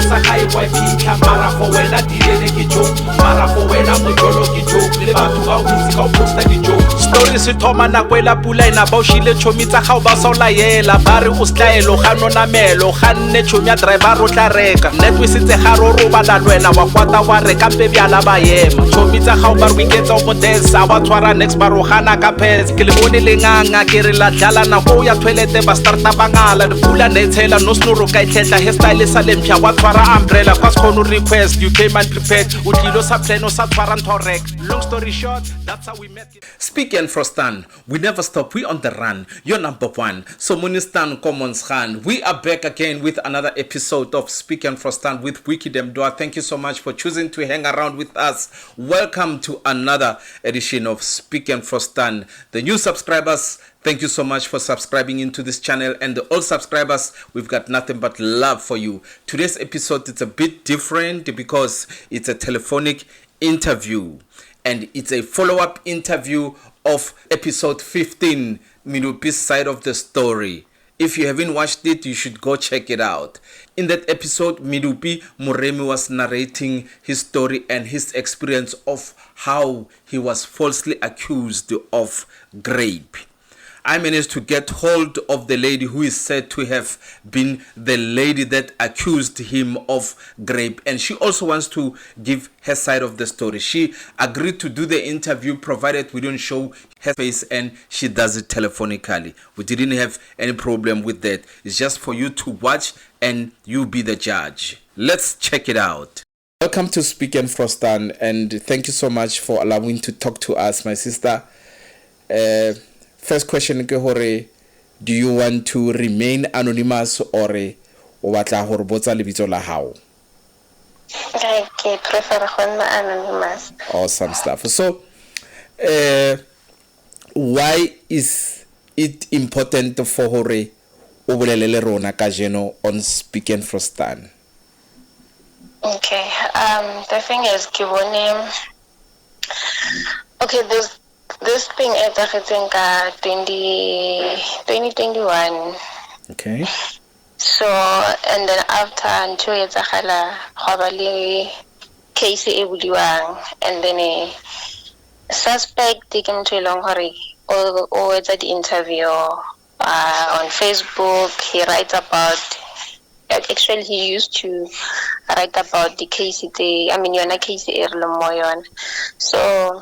sa gae wa phitlha mara go wena dilele ke joke mara go wena mojolo ke joke le batho ba o itse ka o posta di joke story se thoma nako ela pula ena ba o shile chomi tsa gao ba sola yela ba re o stlaelo ga nona melo ga nne chomi ya driver ro tla reka netwe setse ga ro robala lwena wa kwata wa reka mpe bjala ba yema chomi tsa gao ba re wiketsa o modesa ba tshwara next ba rogana ka pets ke le bone lenganga ke re la dlala nako ya toilete ba starta bangala le pula ne tshela no snoro ka itlhetla hairstyle sa lempha wa tshwara umbrella kwa skono request you came unprepared o tlilo sa plan o sa tshwara nthorek long story short that's how we met. Speak and Frostan, we never stop, we on the run, you're number one. So Munistan Commons Khan, we are back again with another episode of Speak and Frostan with Wiki Demdoa. Thank you so much for choosing to hang around with us. Welcome to another edition of Speak and Frostan. The new subscribers, thank you so much for subscribing into this channel, and the old subscribers, we've got nothing but love for you. Today's episode, it's a bit different because it's a telephonic interview. And it's a follow-up interview of episode 15, Minupi's side of the story. If you haven't watched it, you should go check it out. In that episode, Minupi Moremi was narrating his story and his experience of how he was falsely accused of rape. I managed to get hold of the lady who is said to have been the lady that accused him of rape, and she also wants to give her side of the story. She agreed to do the interview provided we don't show her face, and she does it telephonically. We didn't have any problem with that. It's just for you to watch and you be the judge. Let's check it out. Welcome to Speak and Frostan, and thank you so much for allowing to talk to us, my sister. First question ke hore, do you want to remain anonymous or o batla hore botsa lebitso la hao? I prefer anonymous. Awesome stuff. So, why is it important for hore o bolelele rona ka jeno on Speak and Frostan? Okay. The thing is, okay, this thing is I think 2021. Okay. So, and then after until it's a case and then a suspect taken to a long hurry or it's at the interview on Facebook. He writes about, actually he used to write about the case you're not case so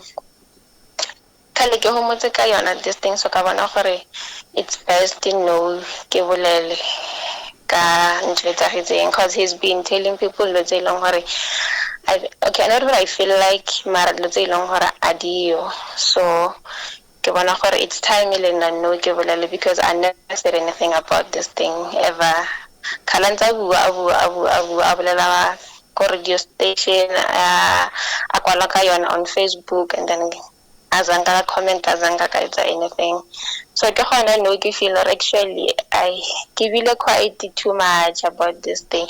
this thing so it's best to know because he's been telling people that they long okay, not what I feel like adio so it's time because I never said anything about this thing ever. Radio station on Facebook, and then azanga comment azanga kaita anything. So I can't know if feel actually I give you quite too much about this thing,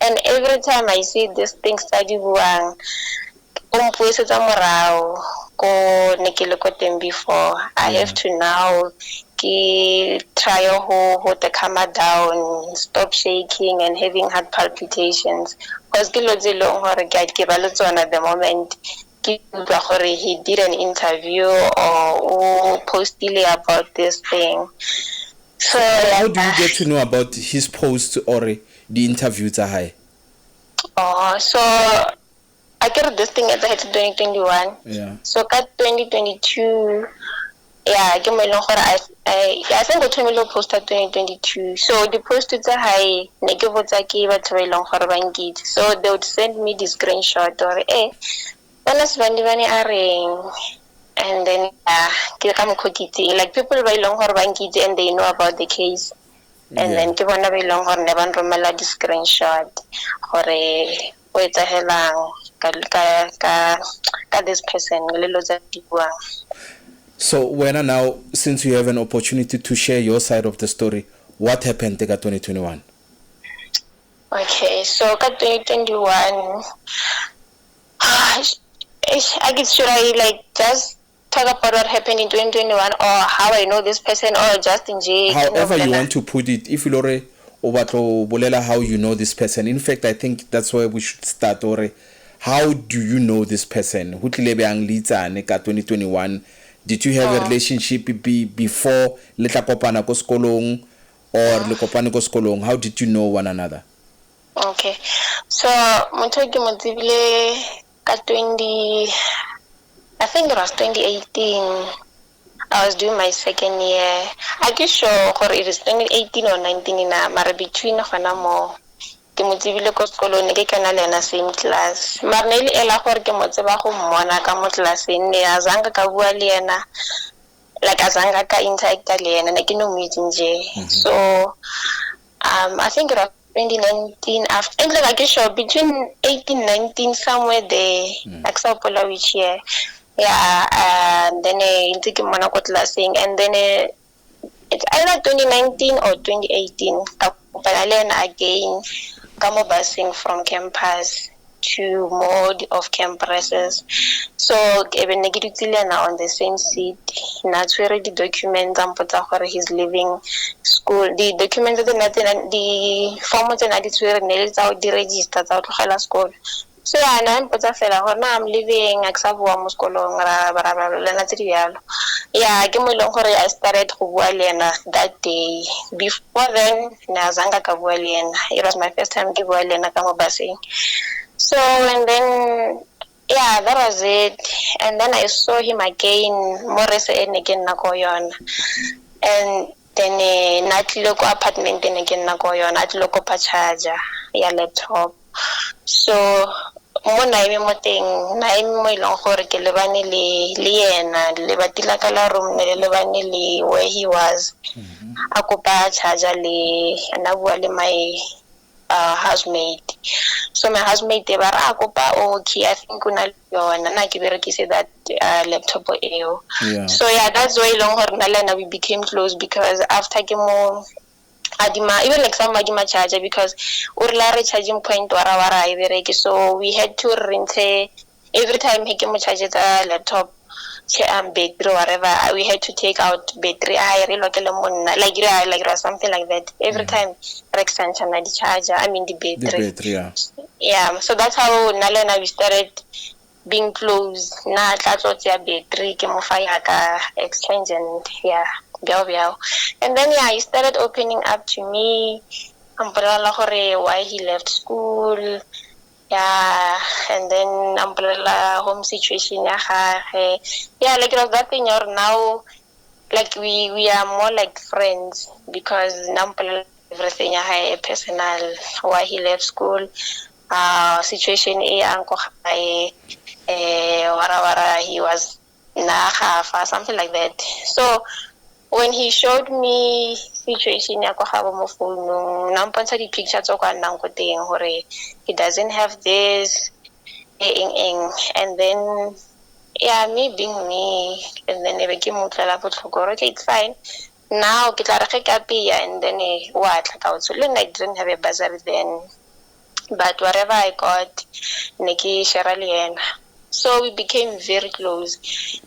and every time I see this thing study buang before I have to now try to calm down, stop shaking and having heart palpitations. Because at the moment he did an interview or posted about this thing. So how do you get to know about his post or the interviews are high? So I get this thing at the 2021. Yeah. So cut 2022. Yeah, I think the post at 2022. So the post is a high negative. So they would send me the screenshot or and then like people by long and they know about the case. And then give one away long or never remember the screenshot or wait a hell this person. So when now, since you have an opportunity to share your side of the story, what happened in 2021? Okay, so 2021, I guess should I like just talk about what happened in 2021 or how I know this person or just in jail? However you want to put it. If you o batla o bolela how you know this person. In fact, I think that's where we should start. Or how do you know this person? Ho tlile bang le itsane ka 2021? Did you have a relationship before le tla kopana ko sekolong or le kopane ko sekolong? How did you know one another? Okay, so motho ke mo tsebile ka 20, I think it was 2018. I was doing my second year. I'm not sure it is 2018 or 19 na mara between gona mo ke mo tsebile ko sekolong ke kana le na same class. Mara ne ile ela gore ke mo tseba go mmona ka mo classeng ne a zanga ka bua le yena, like a zanga ka interact le yena ne ke no meeting je. So I think it was 2019 after, and like I sure between 18 19 somewhere there, like so pola which year. Yeah, and then into ke mona ko classing, and then it's either 2019 or 2018 ka kopana again ka mo busing from campus to more of campuses. So even negative on the same seat. That's where the documents and put where he's living school. The documents that the forms and it's where nails out the register out to school. So yeah, I'm I'm living accept wa muskolong yeah, I started that day. Before then, it was my first time to busing. So and then yeah, that was it. And then I saw him again, more again nakoyon. And then not local apartment again nakoyon, not local pachaja, yeah, laptop. So mo na ime mo teng na ime mo ilong gore ke lebane le yena le batila ka la room ne le lebane le where he was a kopa charger le na bua le my housemate. So my housemate they were a kopa okay, I think una yona na ke berekise that laptop eo. So yeah, that's why long gore na lena we became close, because after ke mo adima, even like some adima charger, because urla charging point wara so we had to rent every time he came charge the laptop battery or whatever, we had to take out battery like something like that every time extension the charger, I mean the battery, yeah. So that's how nalena we started being close. Na tlatso battery ke mo fa ka exchange, and yeah, and then yeah, he started opening up to me. Why he left school, yeah, and then umbrella home situation, yeah, like it was that thing. Or now, like we are more like friends, because everything personal. Why he left school, situation he was something like that. So when he showed me situation ya ko gabo mo phone na mpontsha di pictures tso kwa nang go teng hore he doesn't have this and then yeah, me being me, and then ebe ke motlela botlhoko, okay, it's fine now ke tla re ge ka pia, and then wa tla ka so le I didn't have a bursary then, but whatever I got ne ke share le yena. So we became very close.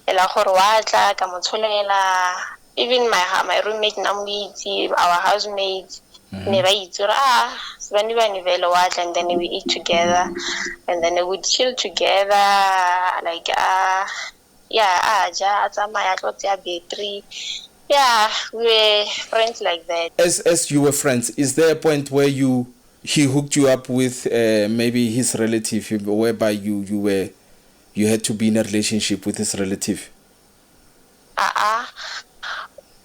Ela gore wa tla ka motsholela, even my roommate namwitsi, our housemates never eat, and then we eat together, and then we would chill together, like yeah, battery, yeah, we were friends like that. As you were friends, is there a point where he hooked you up with maybe his relative, whereby you had to be in a relationship with his relative?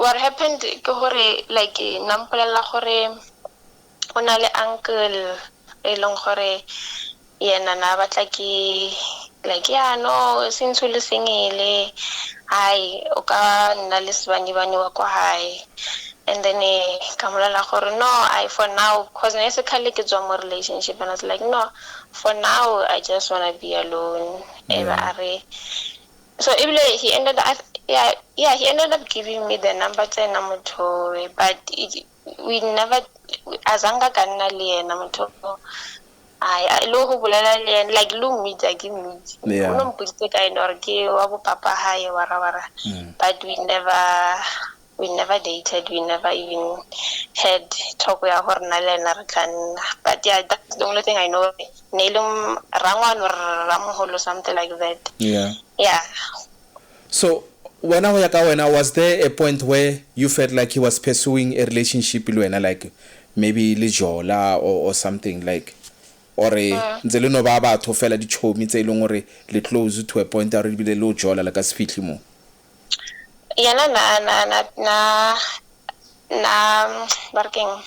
What happened ke gore like nampolela gore ona le uncle e leng gore yena na batla ke like yeah, no, since le sengele ai o ka nna le sebani bani wa kwa hai, and then kamolela gore no, I for now, because ne se khale ke tswa mo relationship, and I was like no, for now I just want to be alone. So he ended up, he ended up giving me the number 10 namuto, but we never azanga kanna le namuto. I lo go bolela le like lo meet again, no mputse ka eno re ke wa bo papa hae wara, but we we never dated, we never even had talk with her. But yeah, that's the only thing I know. Nelum Rangwan or Ramuholo, something like that. Yeah. Yeah. So when was there a point where you felt like he was pursuing a relationship like maybe lijola or something like, or ntse le no ba batho fela di chomi tse ileng gore le close to a point a re bile lo jola like a sfitlhi mo? Yeah, na working.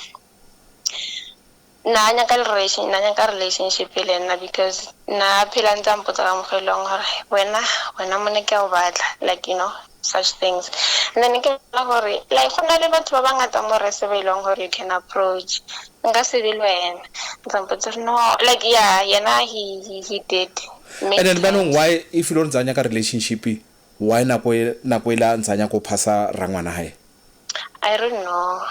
Na nyaka relationship le because na phela ntse mpotsa ka mogelong gore wena mone ke o batla, like such things. And then ke la gore like go na le batho ba bangata mo re se belong gore you can approach nka se le wena ntse no, like yeah, he did. And then banong, why if you don't tsanya ka relationship, why nako ela ntsanya go phasa rangwana hae? I don't know.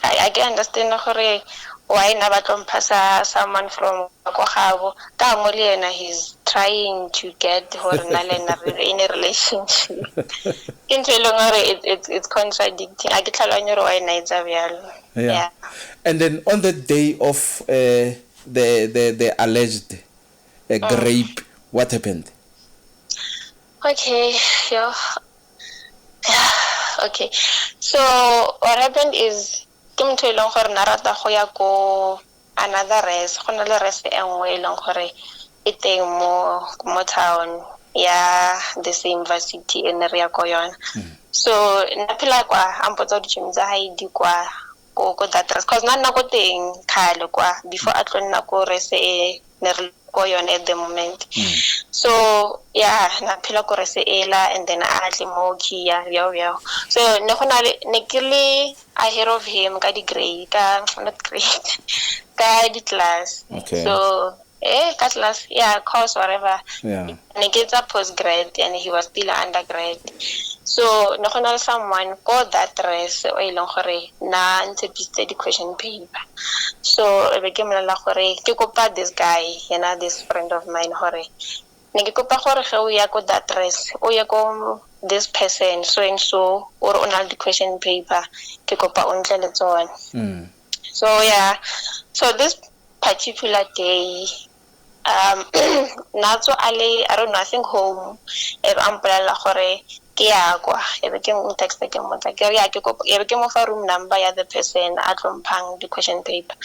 I can understand gore why na batlo mpasa someone from Kokabo. Ka mo le yena he's trying to get her in a relationship. It's contradicting. I get why na itsa byalo. Yeah. And then on the day of the alleged rape, what happened? Okay, okay. So what happened is ke motho eleng gore na rata go ya ko another res go na le res engwe eleng gore e teng mo town ya the same university en re ya ko yona. So na phela kwa ampotsa ditšhomi tsa hae di kwa ko that res cause na go teng khale kwa before a tlo nna ko res e ne re ko yona at the moment. So yeah, na phela ko res ela and then a tle mo kia yo. So ne ke le ahead of him ka di grade not grade ka di class. Okay. So ka class, yeah, course whatever. Yeah. Ne ke tsa postgrad and he was still undergrad. So ne someone called that res o ileng gore na ntse the question paper. So be ke mmolela gore ke kopa this guy, this friend of mine gore ne ke kopa gore ge o ya ko that res o ya ko this person so and so or on the question paper ke kopa o ntle le tsone. So yeah, so this particular day natso I don't know, I think home I'm mpolelela gore ke ya kwa ebe ke mo text ke mo tla ke ya ke kopa ebe ke mo fa room number ya the person a tlompang the question paper.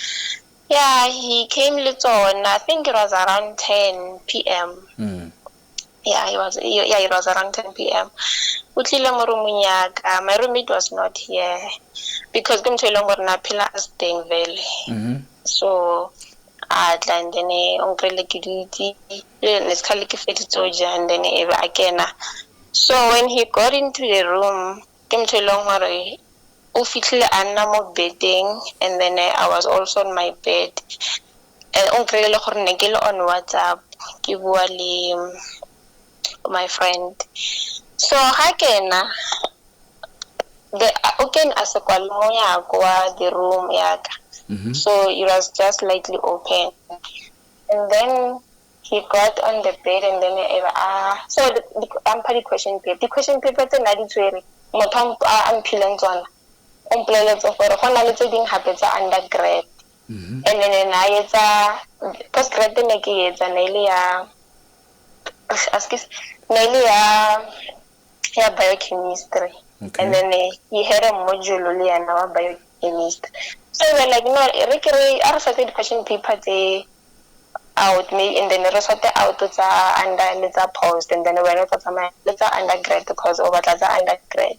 Yeah, he came little on, I think it was around 10 p.m. Yeah, it was around 10 p.m. Utlile mo roomong ya ka, my roommate was not here because ke motho eleng gore na phela a staying vele. So and then onkrele ke dutse le skale ke feditse ja and then ebe a kena. So when he got into the room ke motho eleng gore o fitlhile a nna mo bedding and then I was also on my bed. Onkrele gore ne ke le on WhatsApp ke bua le my friend. So ha kena the as a kwalmo ya kwa the room yaka. So it was just slightly open and then he got on the bed and then so the question paper tse na di tswere motho a mphilang tsona o mpoleletse gore go na le tse ding gape tsa undergrad and then na etsa postgrad ne ke etsa ne ile ya biochemistry. Okay. And then he had a module of biochemistry. So we're like, no, I started the question paper out, maybe, and then the rest of the out under let's post, and then we went to let's undergrad because over the undergrad.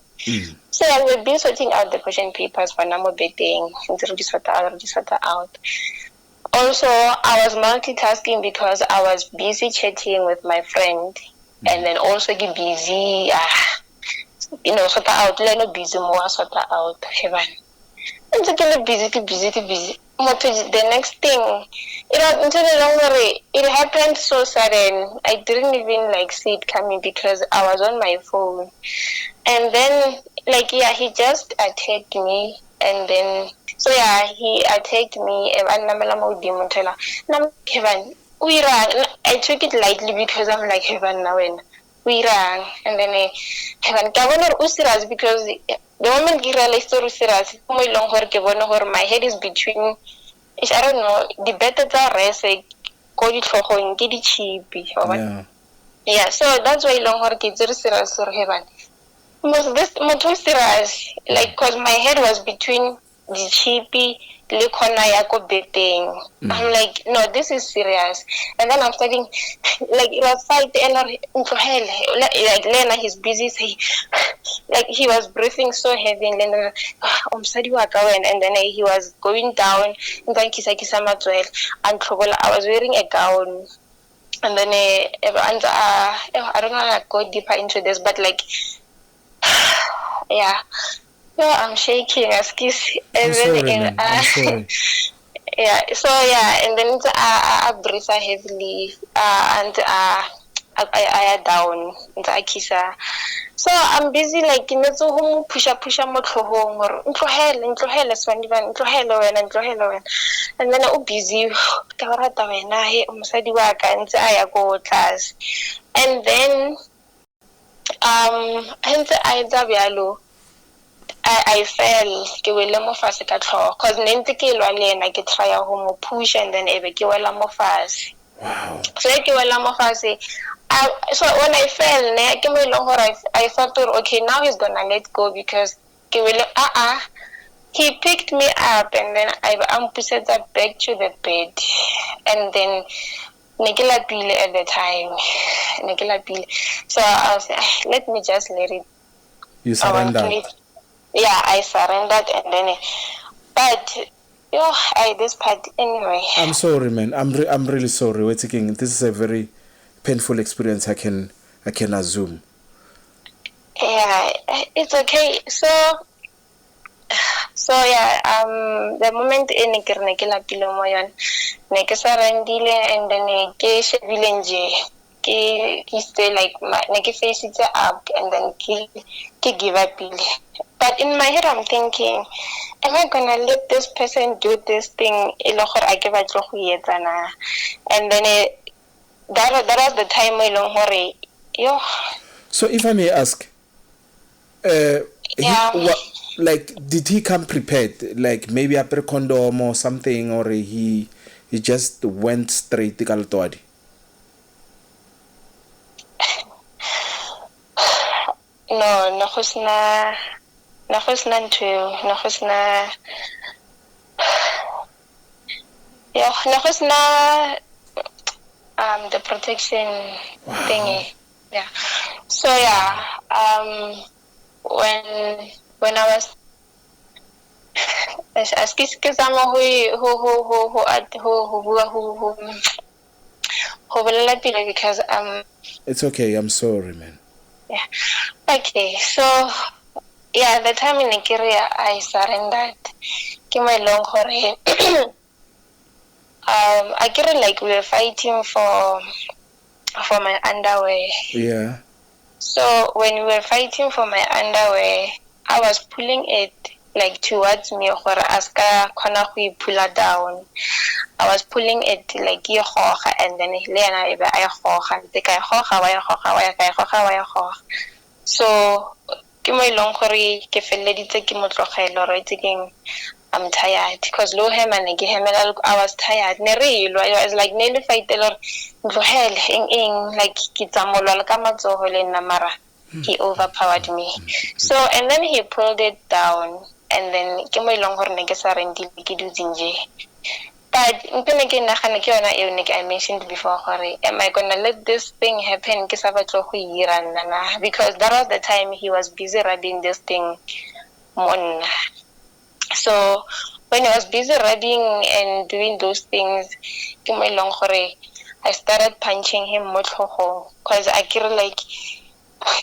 So we've been sorting out the question papers for number betting, and sort out. Also, I was multitasking because I was busy chatting with my friend, and then also get busy, sort out, busy more, sort out, heaven. And so get busy. The next thing, it happened so sudden. I didn't even see it coming because I was on my phone, and then he just attacked me, and then. So yeah, he attacked me and I took it lightly because I'm like heaven now and we ran and then heaven governor usras because the moment ke realized gore serious mo ilong gore ke bone gore my head is between I don't know the better tsa rese ko ditlhogong ke di chipi yeah so that's why ilong gore ke tsere serious gore he bana this motho serious like cause my head was between the chippy le khona ya ko beteng. I'm like no this is serious and then I'm starting like it was fight and like Lena he's busy saying like he was breathing so heavy and then and then he was going down and then kisa matswele and I was wearing a gown and then I don't want to go deeper into this but like yeah I'm shaking excuse and then I'm sorry. yeah so yeah and then I breathe heavily and I down into akisa so I'm busy like in the push mo tlhogong or ntlohele swandivan ntlohele wena and then I'm busy ka rata wena he mosadi wa ka ntse a ya go class and then ntse a etsa byalo I fell ke wela mo fase ka tlhogo cause nente ke lwa le ena ke try ho mo push and then ebe ke wela mo fase wow so ke wela mo fase so when I fell ne ke mo ilong gore I thought okay now he's gonna let go because ke wela he picked me up and then I'm pushed back to the bed and then ne ke lapile at the time so I was let me just let it you surrendered yeah I surrendered and then but this part anyway I'm sorry man I'm really sorry we're taking this is a very painful experience I can assume yeah it's okay so yeah the moment ne ke lapile mo yon ne ke surrendile and then ke shebile nje ke stay like ne ke face it up and then ke give up but in my head I'm thinking am I gonna let this person do this thing e le gore a ke batlo go etsa na and then that was the time e leng gore so if I may ask like did he come prepared like maybe a pre-condom or something or he just went straight ka letwadi no go sna ntho no go sna no go sna the protection thingy yeah so yeah when I was because it's okay I'm sorry man yeah okay so yeah the time in Nigeria I surrendered ke my long gore I get like we were fighting for my underwear yeah so when we were fighting for my underwear I was pulling it like towards me gore aska khona go pull down I was pulling it like ye goga and then le yana ebe a goga ntse ka goga wa ya goga so ke mo ilong gore ke felleditse ke motlogelo right again I'm tired because low hem and I was tired ne re I was like nearly fight or tlogele like ke tsamolwa ka matsogo le nna mara he overpowered me so and then he pulled it down and then ke mo ilong gore ne ke sa rendile ke dutsinje but I mentioned before am I gonna let this thing happen because that was the time he was busy rubbing this thing on so when I was busy rubbing and doing those things I started punching him because I feel like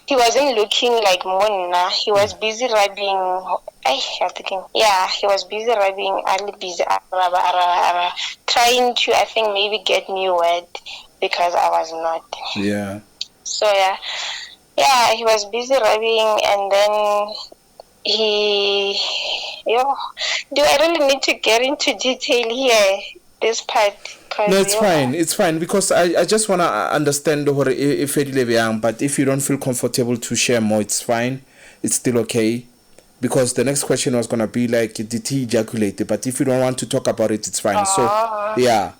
he wasn't looking like Monna. He was busy rubbing. Yeah, he was busy rubbing. Busy trying to, I think, maybe get me wet because I was not. Yeah. So yeah, he was busy rubbing, and then do I really need to get into detail here? This part. No, it's fine because I just want to understand if but if you don't feel comfortable to share more, it's fine. It's still okay. because the next question was gonna be like, did he ejaculate? But if you don't want to talk about it, it's fine. So yeah,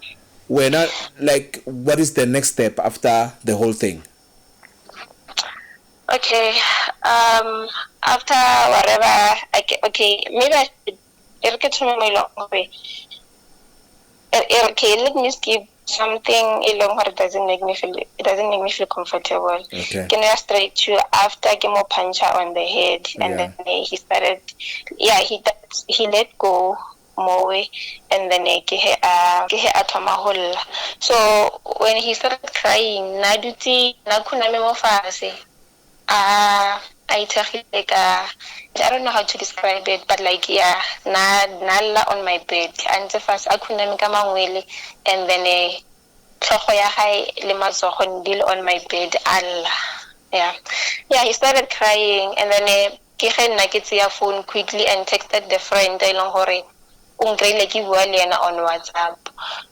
we're not like, what is the next step after the whole thing? Okay. After whatever, okay, maybe I should. Okay, let me skip something along what doesn't make me feel comfortable. Okay. Can I straight to after chemo puncher on the head, and then he started. Yeah, he let go more, and then so when he started crying, I don't know how to describe it, but like nala on my bed. And the first and then on my bed. Yeah, he started crying, and then phone quickly and texted the friend on WhatsApp.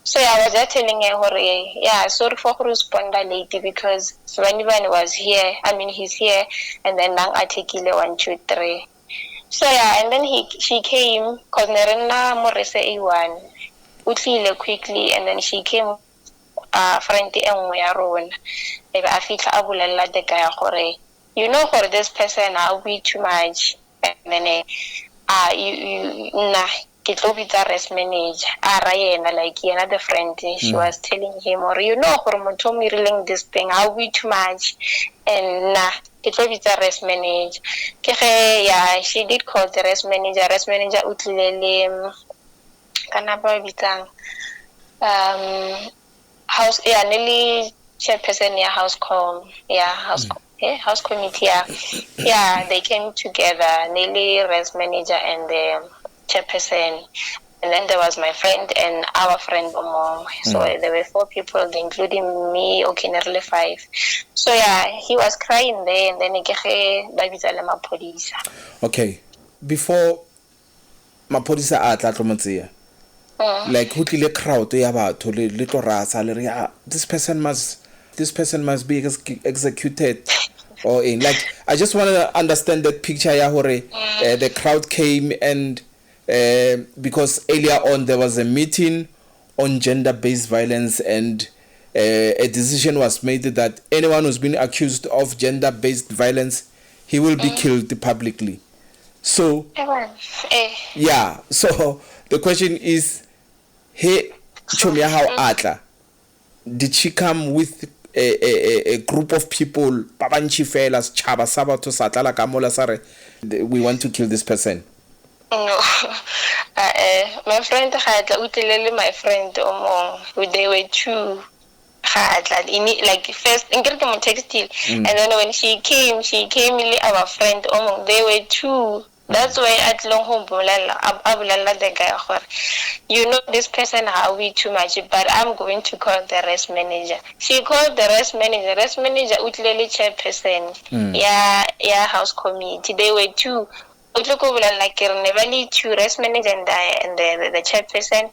So yeah, I was just telling her, sorry for respond late because Svanivan was here. I mean, he's here, and then now I take 1, 2, 3. So yeah, and then she came because Nerena Morese A1 utlile quickly, and then she came friend engwe ya rona. Ebe a fitla a bolella the guy gore, you know, for this person I'll be too much, and then you nah, get to be the rest manager. Like another friend, she was telling him, or you know, for Motomi reeling this thing, I'll be too much, and nah, it will be the rest manager. Yeah, she did call the rest manager. Rest manager utlele kanapa bitang house, nearly chairperson house committee. Yeah, they came together, nearly rest manager and the chairperson, and then there was my friend and our friend Omo. So there were 4 people, including me. Okay, nearly 5. So yeah, he was crying there, and then police. Okay, before maphodisa a tla tlomotsea, like who tlile crowd ya batho le tlo rasa le re, this person must be executed, or in like, I just want to understand that picture ya hore the crowd came, and because earlier on there was a meeting on gender-based violence, and a decision was made that anyone who's been accused of gender-based violence, he will be killed publicly. So yeah, so the question is, hey, Chomia, how atla did she come with a group of people, babanchi felas chaba sabato satala kamola sare, we want to kill this person? No. My friend had my friend they were 2 like first in textile, and then when she came our friend they were 2. That's why at long home the guy, you know, this person how we too much, but I'm going to call the rest manager. She called the rest manager utlele chairperson, house committee. They were 2. Like never 2 rest manager and the chairperson,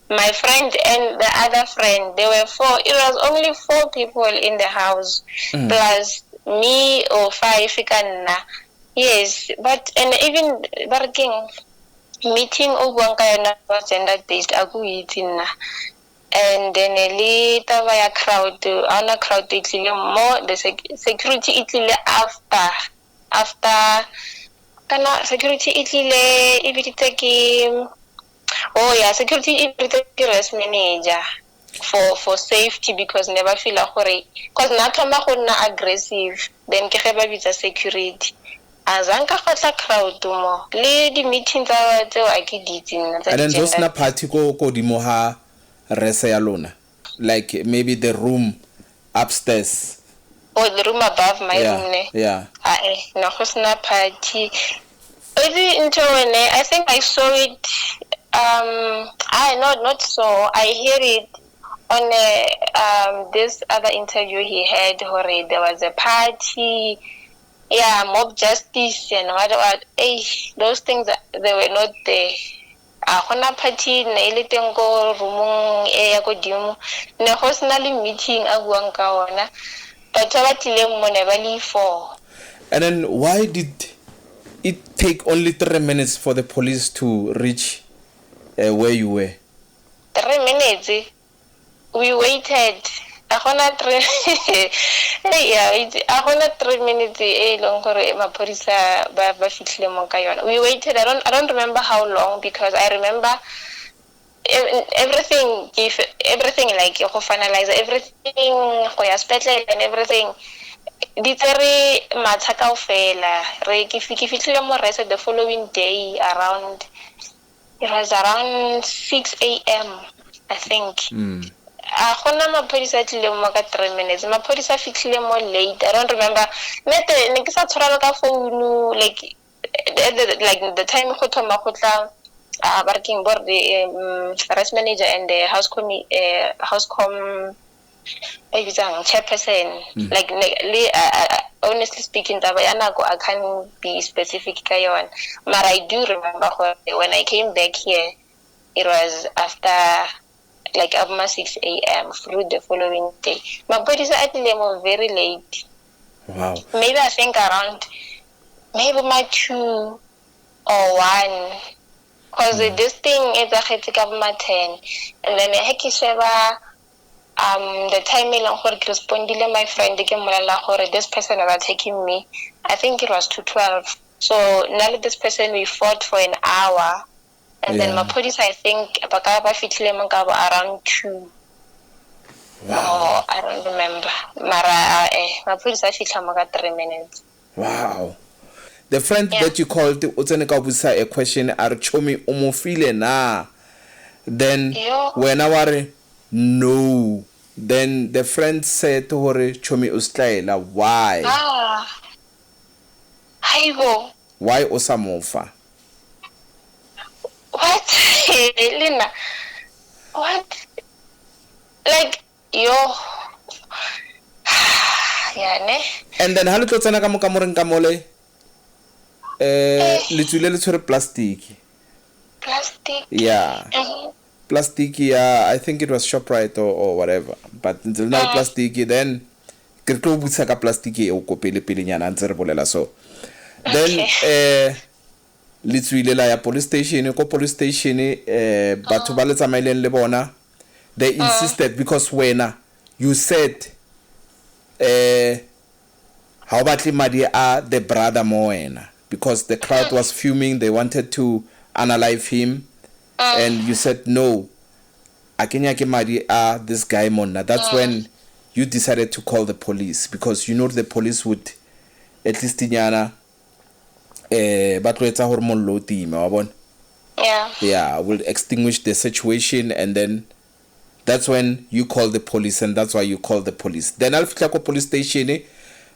my friend and the other friend. There were 4. It was only 4 people in the house, plus me or 5. Yes, but and even working meeting was gender based and then later via crowd more the security after security security rest manager for safety, because never feel because not aggressive, then ke security azanka crowd mo le di meetings and then those na party ko dimo ha rese ya lona, like maybe the room upstairs or the room above my room no hosna party. I think I saw it. Not so. I hear it on this other interview he had. There was a party. Yeah, mob justice and what. Those things they were not there. Hona party na ile tengo room ya go dimo. Ne personally meeting a buang ka ona. But ba tlile mo ne ba le 4. And then why did it take only 3 minutes for the police to reach where you were? 3 minutes. We waited. Agona 3 agona 3 minutes e long gore maporisa ba fitlhile mo ka yona. We waited. I don't remember how long, because I remember everything like go finalize everything go ya spetlele and everything. Ditse matha kaofela re ke fitlhile mo rest the following day around, it was around 6 a.m. I think. Gona maphodisa tlile mo ka 3 minutes. Maphodisa fitlhile mo late. I don't remember. Nete ne ke sa tshwara ka phone, like the time go thoma go tla working board, the rest manager and the housecom chairperson. Like honestly speaking, I can't be specific ka yon, but I do remember when I came back here, it was after like about 6 a.m. through the following day. My body is actually very late. Wow. Maybe I think around maybe my 2 or 1. Because this thing is a hectic of my 10. And then I the time I responded my friend this person was taking me. I think it was to 12. So now this person we fought for an hour. And then my police, I think, around 2. Wow. Oh, I don't remember. My police, I got 3 minutes. Wow. The friend that you called, a question, are chomi omofile na. Then, when I were no, then the friend said to her, chomi ustaila, why? Haibo. Why osamofa? What? Lina? What? Like, ne? And then, how do you tsena ka mo kamole? Litsule le tshwere plastic. Plastic? Yeah. Plastic, yeah. I think it was ShopRite or whatever. But until now, plastic, then ke tlo butsa ka plastic e o kopele nyana ntse re bolela so. Then litswile la ya police station batho ba le tsamaileng le bona, they insisted because you said how batli madi a the brother mo wena, because the crowd was fuming, they wanted to analyze him, and you said no, akenya ke madi a this guy monna. That's when you decided to call the police, because you know the police would at least nyana will extinguish the situation, and then that's when you call the police, and that's why you call the police. Then I'll fly to police station.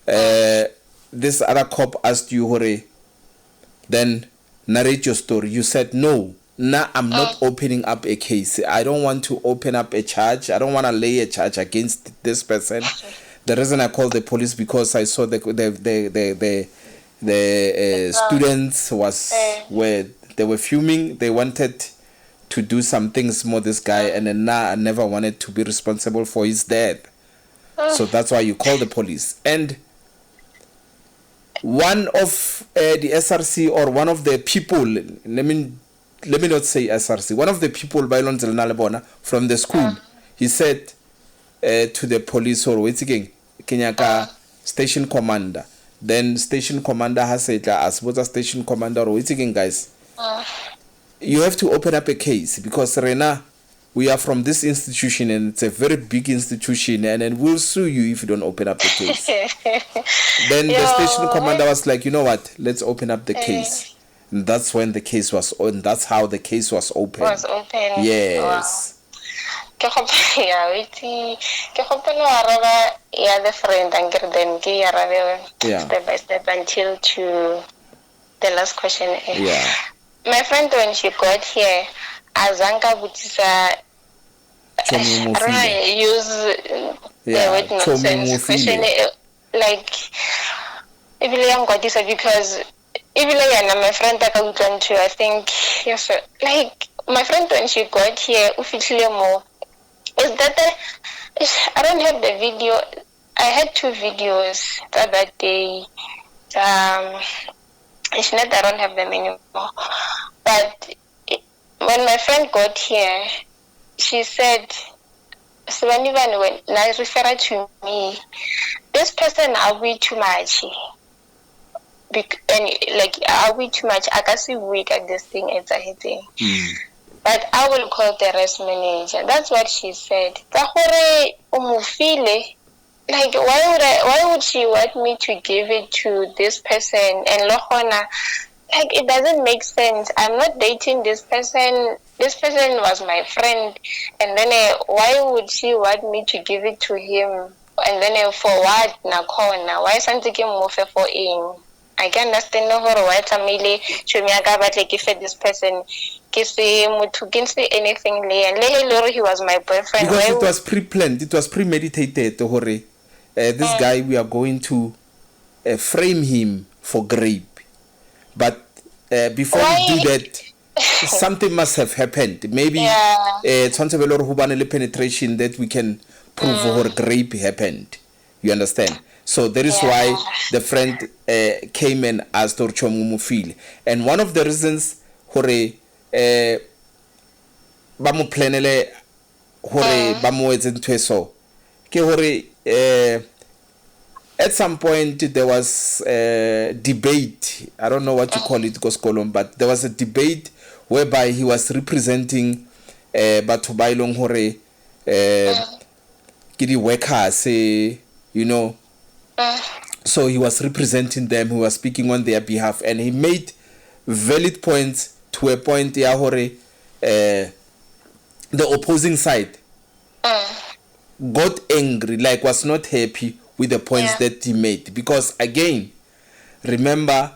This other cop asked you, hore, then narrate your story. You said no. I'm not opening up a case. I don't want to open up a charge. I don't want to lay a charge against this person. The reason I called the police because I saw the students where they were fuming. They wanted to do some things more this guy, and then I never wanted to be responsible for his death. So that's why you call the police. And one of the SRC, or one of the people, let me not say SRC, one of the people from the school, he said to the police, or what's again, Kenyaka station commander. Then station commander has said, I suppose a station commander, or what's again, guys, you have to open up a case, because Rena, we are from this institution, and it's a very big institution, and we'll sue you if you don't open up the case. Then the station commander was like, you know what, let's open up the case. And that's when the case was on. That's how the case was open. Yes. Wow. Step by step until to the last question. Yeah. My friend, when she got here, Azanka Butisa, I don't know, use the word nonsense question, like, if you got this, because even my friend too, I think, yes, like, my friend, when she got here, is that I don't have the video. I had 2 videos that day. It's not that I don't have them anymore. But when my friend got here, she said, so when I refer to me, this person are we too much. And like, are we too much? I can see weak at this thing, it's a hitting. But I will call the rest manager. That's what she said. Like, why would she want me to give it to this person? And Lohona, like, it doesn't make sense. I'm not dating this person. This person was my friend. And then why would she want me to give it to him? And then for what? Why something move for him? I can understand why family give this person can say anything he was my boyfriend. Because it was pre-planned, it was premeditated. This guy, we are going to frame him for rape. But before we do that, something must have happened. Maybe it's penetration that we can prove rape happened. You understand? So that is why the friend came and asked her Chomumufil. And one of the reasons ba mo planele hore ba mo etse ntwe so ke hore at some point there was debate. I don't know what you call it, Koskolom, but there was a debate whereby he was representing batho ba ilong hore ke di workers, you know. So he was representing them, he was speaking on their behalf, and he made valid points to a point ya hore the opposing side got angry, like was not happy with the points that he made. Because again, remember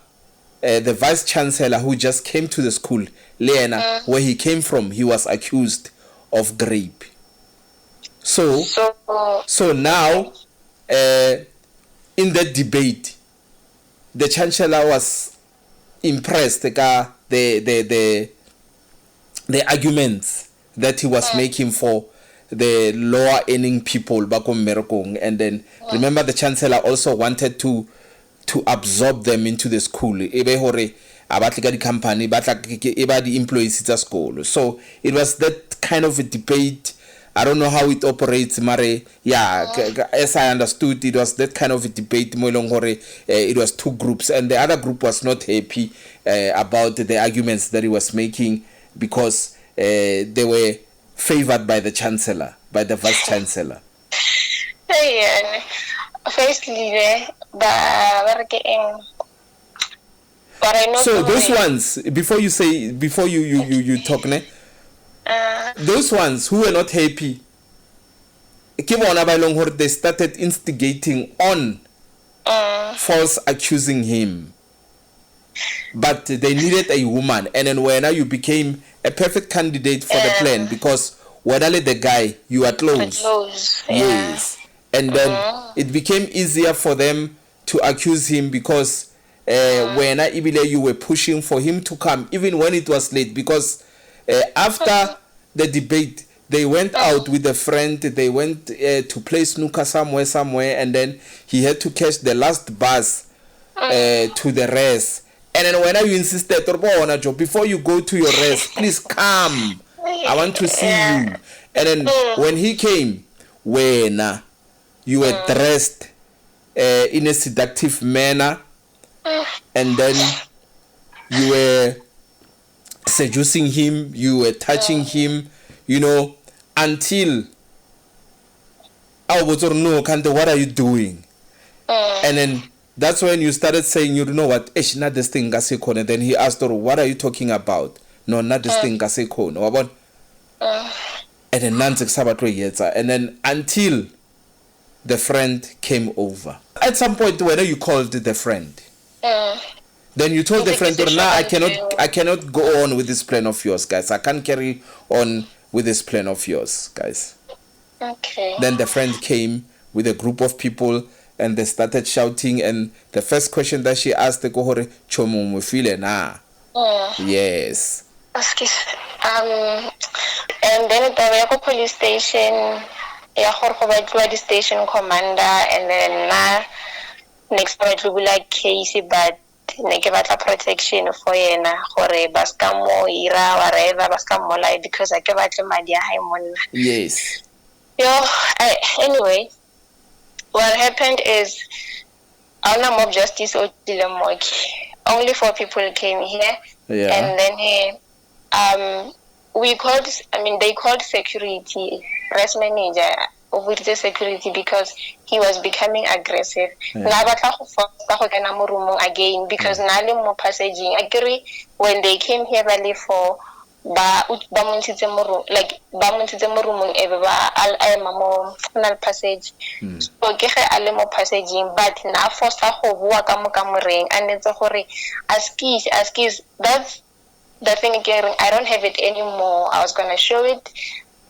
the vice chancellor who just came to the school, Leena, where he came from, he was accused of rape. So now in that debate, the chancellor was impressed the arguments that he was making for the lower earning people back on Merokong. And then remember, the chancellor also wanted to absorb them into the school. The company, the employees at school. So it was that kind of a debate. I don't know how it operates, Mare. Yeah, as I understood, it was that kind of a debate. It was two groups, and the other group was not happy about the arguments that he was making, because they were favored by the chancellor, by the vice chancellor. Firstly, so those ones, before you talk, those ones who were not happy, they started instigating on false accusing him. But they needed a woman, and then when you became a perfect candidate for the plan, because when I let the guy, you are close. Yes. And then it became easier for them to accuse him, because when you were pushing for him to come, even when it was late, because after the debate, they went out with a friend, they went to play snooker somewhere, and then he had to catch the last bus to the rest. And then when you insisted, before you go to your rest, please come. I want to see you. And then when he came, when you were dressed in a seductive manner, and then you were seducing him, you were touching him, you know, until what are you doing? And then that's when you started saying, you know what, not this thing gasekone. Then he asked her, what are you talking about? No, not this thing gasekone. And then and then until the friend came over. At some point when you called the friend, then you told the friend, I cannot go on with this plan of yours, guys. I can't carry on with this plan of yours, guys. Okay. Then the friend came with a group of people, and they started shouting, and the first question that she asked, the kohore chomo mufile na. Yes. And then at the police station, the station commander, and then next time it will be like Casey, but ne ke batla protection for yena gore ba ska mo ira whatever ba ska mo lie because I ke batle madi a hae monna. Yes. Anyway, what happened is our mob justice only 4 people came here. Yeah. And then they called security, press manager with the security because he was becoming aggressive. Na batla go fosta go kena mo roomong again because na le mo passaging. Agree when they came here ba le for ba mo ntshitse mo roomong ebe ba al mo final passage. So ke ge a le mo passaging but na fosta go bua ka mo kamoreng a netse gore askis that's the thing again. I don't have it anymore. I was gonna show it.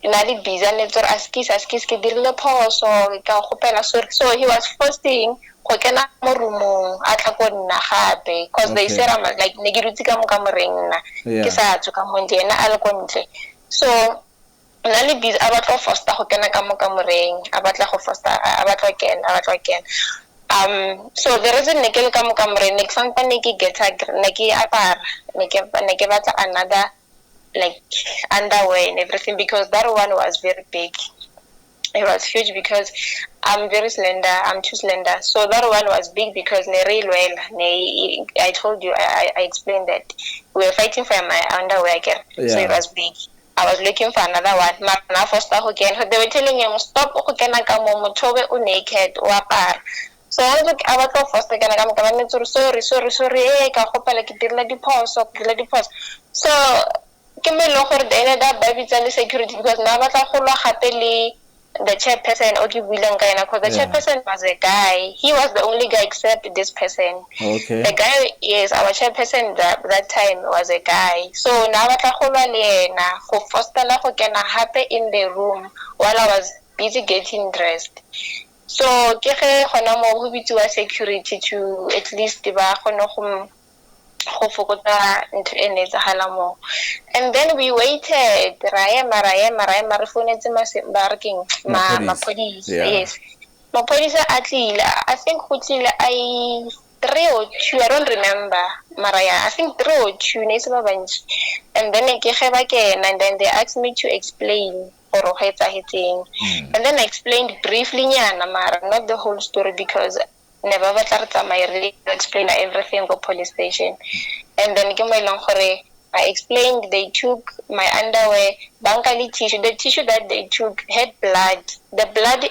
Nali busy askis ke dirile phoso ka gopela so he was forcing go kena mo roomong a tla go nna gape because they said I'm like ne ke dutse ka mo kamoreng nna ke sa tswa ka mo ndena a le ko ntle so nali busy a batla foster go kena ka mo kamoreng a batla go foster a batla kena so the reason ne ke le ka mo kamoreng ne ke santse ne ke get ne ke apara ne ke batla another like underwear and everything because that one was very big. It was huge because I'm very slender. I'm too slender. So that one was big because I told you, I explained that we were fighting for my underwear again. Yeah. So it was big. I was looking for another one. They were telling him, stop naked or apart. So I was like, I was first again. Sorry. So ke me lo gore they ended up by the security because na batla go lwa gape the chairperson o ke builang ka ena because the chairperson was a guy. He was the only guy except this person. Okay. The guy, yes, our chairperson that time was a guy. So na batla go lwa le ena go fostela go kena hape in the room while I was busy getting dressed. So ke ge gona mo go bitsiwa security to at least ba gona go fokotsa ntho e ne tsagala mo and then we waited ra re founetse barking mapodisa yes mapodisa a tlile I think go tlile 3 or 2 I don't remember I think 3 or 2 ne se ba bantsi and then ke ge ba kena and then they asked me to explain gore go etsagetseng and then I explained briefly nyana not the whole story because never really explain everything go police station. And then I explained they took my underwear, bankali tissue. The tissue that they took had blood. The blood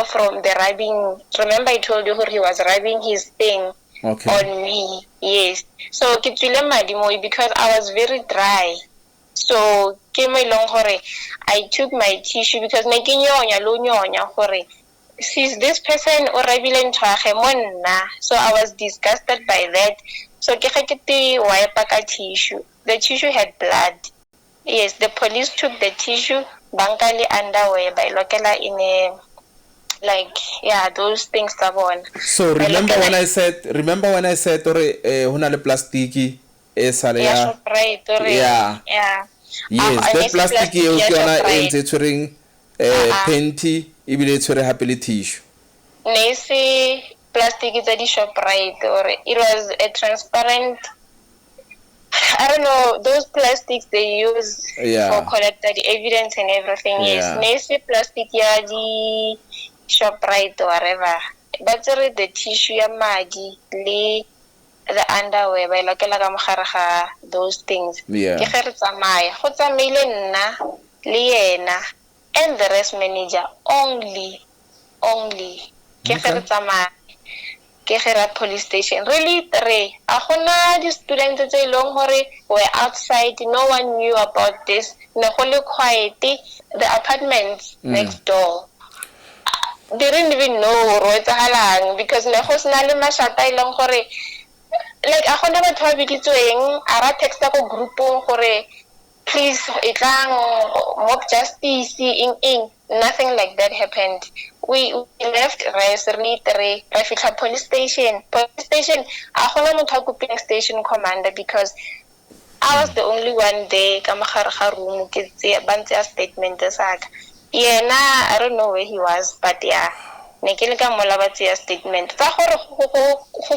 from the rubbing. Remember I told you he was rubbing his thing on me. Yes. So because I was very dry. So I took my tissue because since this person already so I was disgusted by that. So wipe tissue. The tissue had blood. Yes, the police took the tissue, bankali underwear by lokela in a those things on. So remember when I said hona le plastiki yeah. Yes, that plastic e o ke yona e ntse tshwereng panty e bile tshwere hape le tissue. Ne se plastic tsa di Shoprite or it was a transparent I don't know those plastics they use for collecting the evidence and everything. Yes, ne se plastic ya di Shoprite or whatever. But the tissue ya madi le the underwear by lokela ka mogare ga those things ke ge re tsamaya go tsamaile nna le yena and the rest manager only ke ge re tsamaya ke ge ra police station really 3 a gona di students tse long hore were outside, no one knew about this, ne go le quiet, the apartments next door they didn't even know ro etsahalang because ne go sna le mashata ileng gore like a gona batho ba biditsweng a ra texta go groupong gore please itlang mob justice in nothing like that happened. We left recently 3 Refugee police station a gona motho go ping station commander because I was the only one there ka mogare ga room ke tse bantse a statement saka yena I don't know where he was but yeah ne ke le ka mola ba tseya statement tsa gore go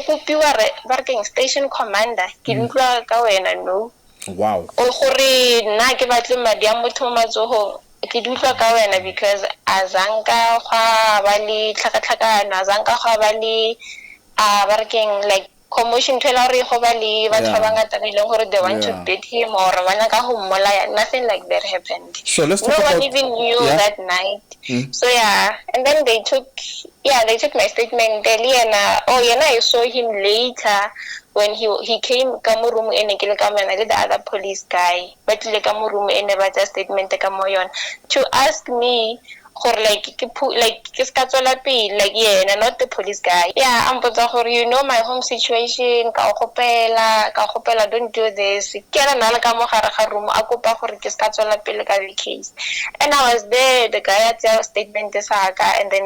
kopiwa ba re station commander ke utlwa ka wena no wow o gore nna ke batle madi a motho matsogo ke utlwa ka wena because azanka gwa ba le tlhakatlhakano azanka gwa ba le ba re like commotion thela re go ba le batho ba ngata ba ileng gore they want to beat him or ba nyaka go mmolaya. Nothing like that happened. So let's talk no about one even knew that night. So and then they took my statement yena I saw him later when he came ka mo room ene ke le ka mena le the other police guy but le ka mo room ene ba tsa statement ka mo yona to ask me gore like ke ska tswela pele like not the police guy. I'm potsa gore you know my home situation ka gopela don't do this ke na le ka mo gare ga room a kopa gore ke ska tswela pele ka the case and I was there the guy at your statement sa ka and then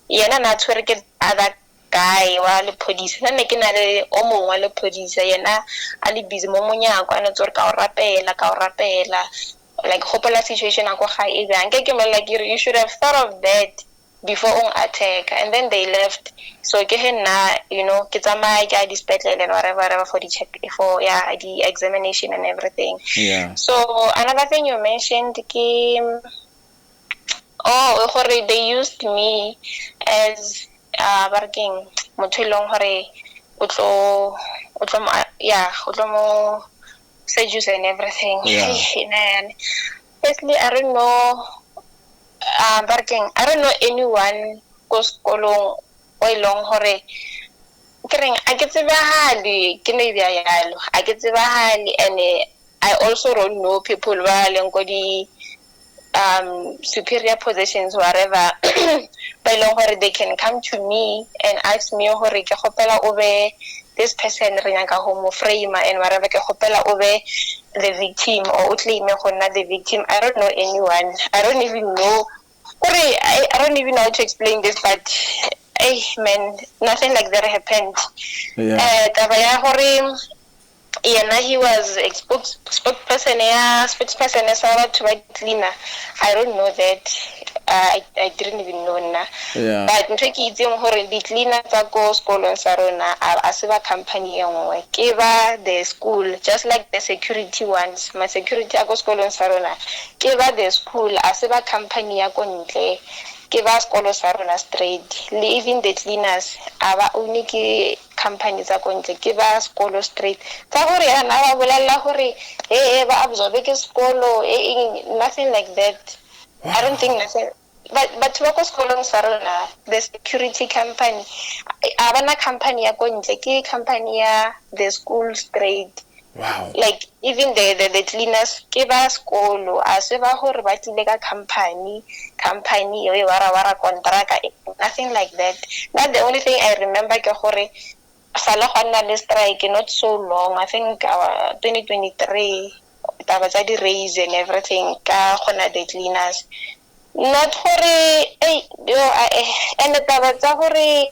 yena na tshwere ke other guy wa le police nna ke na le o mongwe wa le police yena a le busy mo monyako ana tsore ka o rapela like hopela situation a go ga e bang ke mo like you should have thought of that before on attack and then they left. So ke hena ke tsamaya ke a dispetlele and whatever for the check for the examination and everything. So another thing you mentioned ke they used me as working motho long hore o tlo mo seduce and everything. Firstly, I don't know I don't know anyone ko skolong o ilong hore kereng a ke tsebahale ke ne bia yalo a ke tsebahale and I also don't know people ba leng ko di superior positions whatever but long hore they can come to me and ask me hore ke gopela o be this person re nyaka ho mo frame and whatever ke gopela o be the victim or o claim go nna the victim. I don't know anyone. I don't even know I don't even know how to explain this, but man, nothing like that happened. He was a spokesperson to cleaner. I don't know that. I didn't even know na. But the cleaner tsa go sekolong sa rona a se ba company e nngwe ke ba the school just like the security ones. My security a go sekolong sa rona ke ba the school a se ba company ya go ntle ke ba sekolo sa rona straight. Even the cleaners aba only ke company tsa go ntle ke ba sekolo straight tsa gore yana ba bolela gore ba absorb ke sekolo nothing like that. I don't think nothing. But to go sekolong sa rona the security company abana company ya go ntle ke company ya the school straight. Wow. Like even the cleaners ke ba sekolo a se ba gore ba tlile ka company yo wara contract nothing like that. Not the only thing I remember ke gore sala gonna le strike not so long. I think 2023 taba tsa di raise and everything ka gona the cleaners not gore and taba tsa gore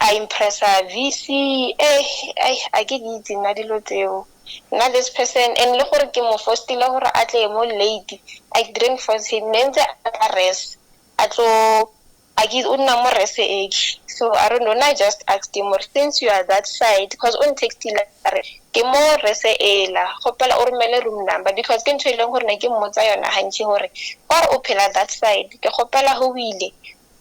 I impress a VC I get it na dilo tseo na this person and le gore ke mo forcela gore a tle mo late I didn't force him nenze arrest atlo I give unna mo rese age. So I don't know, I just asked him since you are that side because on text ke mo rese ela gopela o romele room number because ke ntshweleng gore ne ke mmotsa yona hantsi gore or o phela that side ke gopela ho wile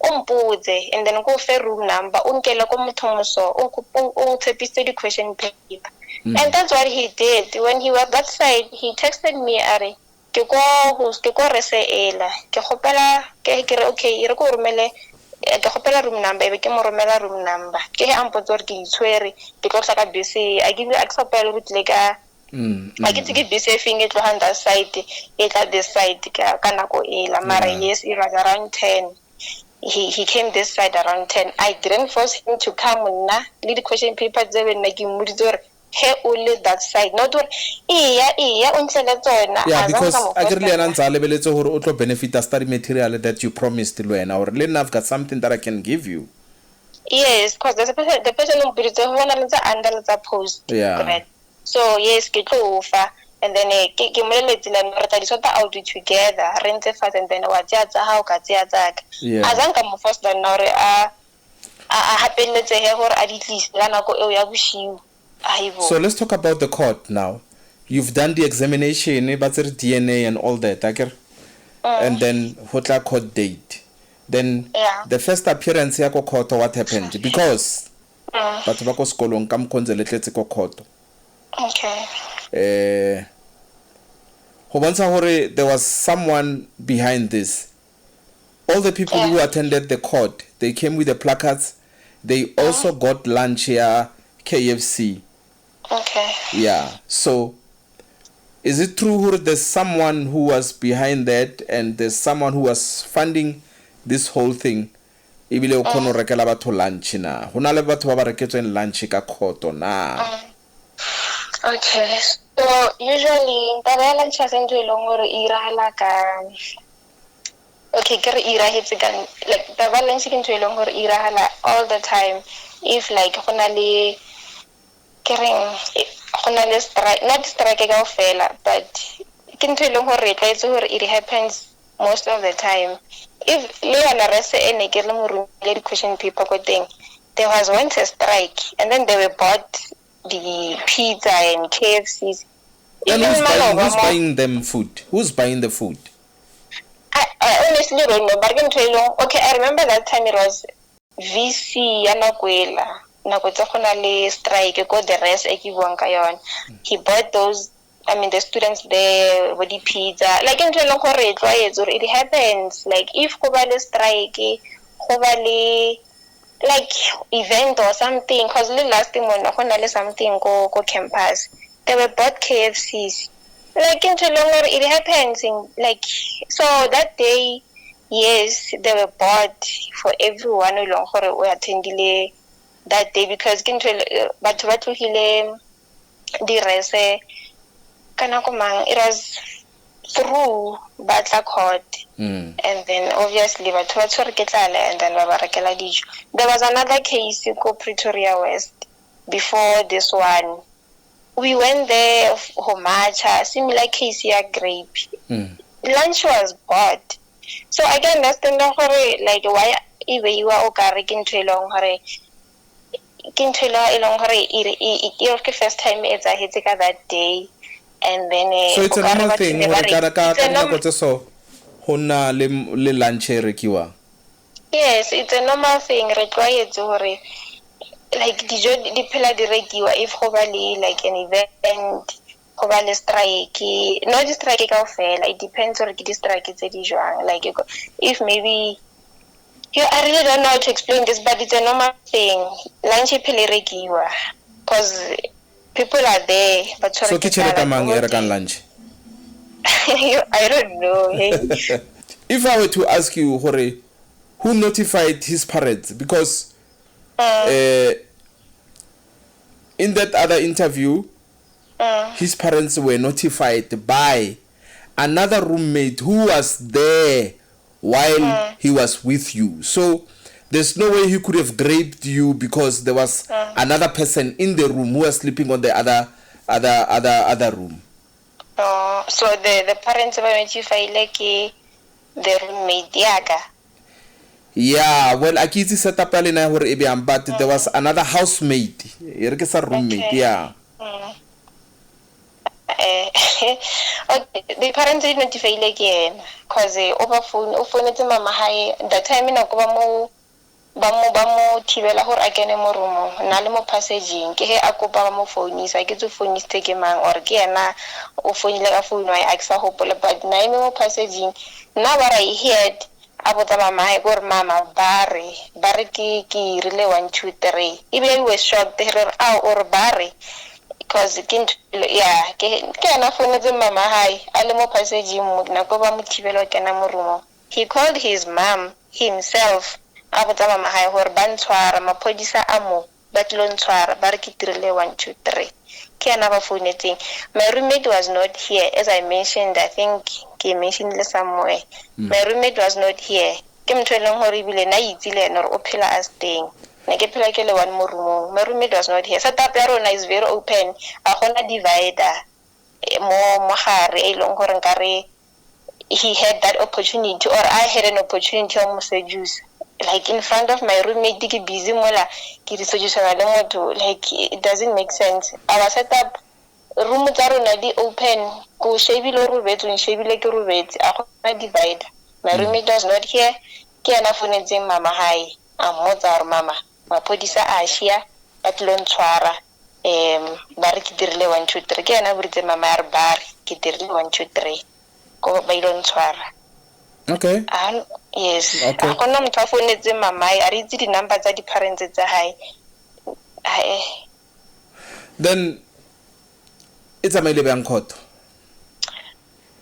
o mpotse and then go fe room number o nkele ko motho moso o tshepise di question paper. And that's what he did when he was that side. He texted me are ke go rese ela ke gopela ke re okay re go romele ke gopela room number ke mo romela room number ke ampotse gore ke itshwere ke tlo tlaka busy I give you accept le butle ka I get to get busy thing it behind that side it at this side ka nako ela mara yes it was around 10 he came this side around 10. I didn't force him to come na le the question paper tse nna ke mmoditse gore he only that side not gore o ntlele tsona because I get le ana ntsa lebeletse gore o tlo benefit a study material that you promised le wena or le nna I've got something that I can give you. Yes, because the person who built the whole under the post. Yeah. So yes, ke tlo fa and then ke moleletse la re tla di sort out together re ntse fast, and then wa tsa how ka tsa tsaka azanka mo first than now re a hapeletse gore a di tlise la nako eo ya boshiu. So let's talk about the court now. You've done the examination, but DNA and all that, okay? And then hotla court date. Then the first appearance ya ko court, what happened? Because batho ba ko sekolong ka mkhonze letletse ko court. Okay. Ho bontsha hore there was someone behind this. All the people who attended the court, they came with the placards. They also got lunch here, KFC. Okay. Yeah. So, is it true that there's someone who was behind that and there's someone who was funding this whole thing? Ibile o kono rekela batho lunch na. Hona le batho ba ba reketsweng lunch ka khoto na. Okay. So usually the lunch has into long or ira ka. Okay, ke re ira hitse kan like the balance into long or ira all the time. If like hona le strike, not strike ka ofela, but it happens most of the time. If the question paper thing, there was once a strike, and then they were bought the pizza and KFCs. And who's buying them food? Who's buying the food? I honestly don't know, but okay, I remember that time it was VC Yanakwela. Strike go the rest he bought those, I mean the students there with the pizza like it happens like if kobale strike kobale like event or something because the last thing when something go campus they were bought KFCs like it happens in like so that day yes they were bought for everyone who attended that day because batho ba tlogile di rese kana ko mang it was through batla court and then obviously batho ba tshwere ke tlala and then ba rekela dijo. There was another case ko Pretoria West before this one. We went there for matcha, similar case ya grape. Lunch was bought. So I can understand like why ibe you are okay ke ntwe long hore ke first time it's a hit that day and then so it's a normal thing so hona le lunch rekiwa. Yes, it's a normal thing required to like di phela di rekiwa if go ba le like an event go ba le strike no di strike ka ofela it depends on the strike tse di jwang like if maybe I really don't know how to explain this, but it's a normal thing. Lunch rekiwa because people are there. But so kitchen mang kan lunch? I don't know. Hey. If I were to ask you, Hore, who notified his parents? Because in that other interview, his parents were notified by another roommate who was there while he was with you. So there's no way he could have raped you because there was another person in the room who was sleeping on the other room. So the parents were notified like the roommate yaga. Yeah, well akitsi set up na hore ebe am but there was another housemate. Ere ke sa roommate, yeah. Okay, the parents did notify again because over phone it's mama high that time ina ko ba mo thibela hore a kene mo room na le mo passaging ke he a kopa mo phone isa ke tso phone steke mang or ke ena o phone le ka phone wa aksa hopola but na ime mo passaging na ba I heard abota mama hai gore mama bare ke rile 1 2 3 ibe we shocked her or bare because ke ana phone tse mama hai ale mo passaging mo na go ba mo thibela kena mo room. He called his mom himself abota mama hai hore ba ntshwara maphodisa a mo ba tlo ntshwara ba re ke tirile 1 2 3 ke ana ba phonetseng. My roommate was not here as I mentioned. I think ke mentioned le somewhere. My roommate was not here ke motho e leng hore ibile na itsile ena o phela a staying na ke phela ke le one more room. My roommate was not here. Setup ya rona is very open, a gona divider mo gare e leng gore nkare he had that opportunity, or I had an opportunity of seduce. Like in front of my roommate, ke busy mola, ke re seducera le motho. Like it doesn't make sense. Our setup room tsa rona di open, ko shebile robetse, o shebile ke robetse, a gona divide. My roommate was not here. Ke ana fonetseng mama hi. A mmotsa gore mama, mapodisa a shia, ba tlo ntshwara. Ba re ke dirile 1 2 3. Ke ana boditse mama ya re ba re ke dirile 1 2 3. Go ba ilo ntshwara. Okay. Yes. Okay. A gona motho a fonetse mama a re itse di number tsa di parents tsa hae. Then it's a maile bang court.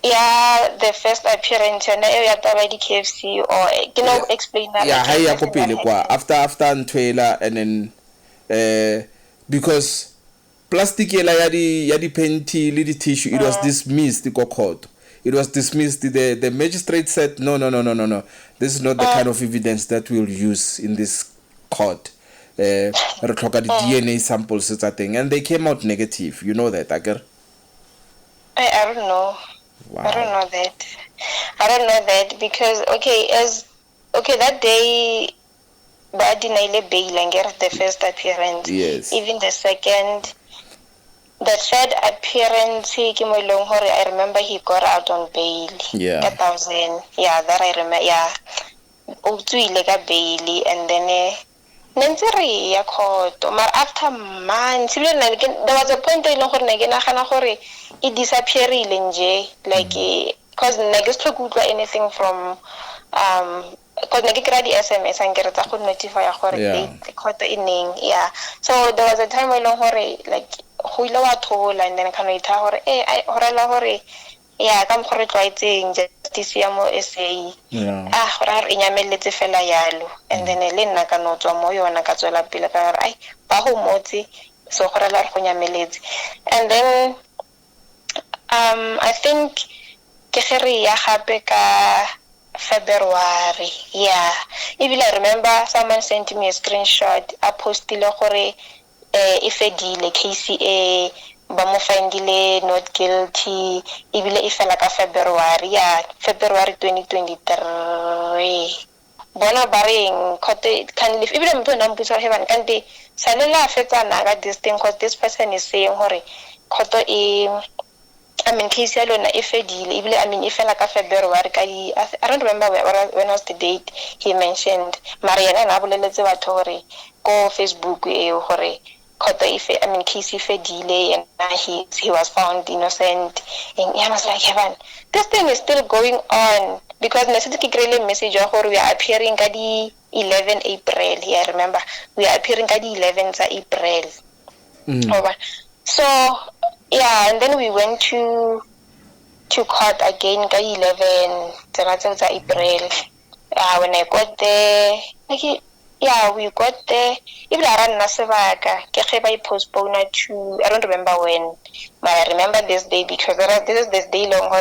Yeah, the first appearance yona e ya taba di KFC, or can you explain that? Yeah, hi ya go pele kwa after ntwela, and then because plastic ela ya di panty le di tissue, it was dismissed go court. It was dismissed. The magistrate said no, this is not the kind of evidence that we'll use in this court. Re tlhoka di DNA samples tsa thing, and they came out negative. You know that, Agar? I don't know. Wow. I don't know that because that day ba dinaile bail and get the first appearance. Yes. Even the second, the third appearance, I remember he got out on bail. Yeah. 1,000. Yeah, that I remember. Yeah. Utswile ka bail, and then Nentiri ya court. But after months, there was a point in gore it disappeared like because next to Google anything from because the SMS and get a notify the court inning. Yeah. So there was a time when like huila wa thola, and then kind of hore I hore yeah come gore twaitseng justice ya mo SA gore re nyameletse fela yalo, and then le nna ka no tswa mo yona ka tswela pele ka re ai ba go motse so gore la re go nyameletse. And then I think ke gere ya gape ka February. Yeah, even I remember someone sent me a screenshot a postile gore ifedile KCA ba mo findile not guilty ibile e fela ka February. Yeah, February 2023. Bona ba reng court can live ibile motho nna mputsa heaven kante salela fetsana ka this thing, because this person is saying hore court case ya lona e fedile ibile e fela ka February ka I don't remember when was the date he mentioned. Mariana na boleletse batho hore ko Facebook hore court case fedile, and he was found innocent, and I was like, heaven, this thing is still going on, because nesitse ke krele message ya gore we are appearing ka di 11 April. Yeah, I remember we are appearing ka di 11 sa April. So yeah, and then we went to court again ka 11 tsa April. When I got there, we got there. Even around Nasevaka, I postponed to, I don't remember when, but I remember this day because this is this day long.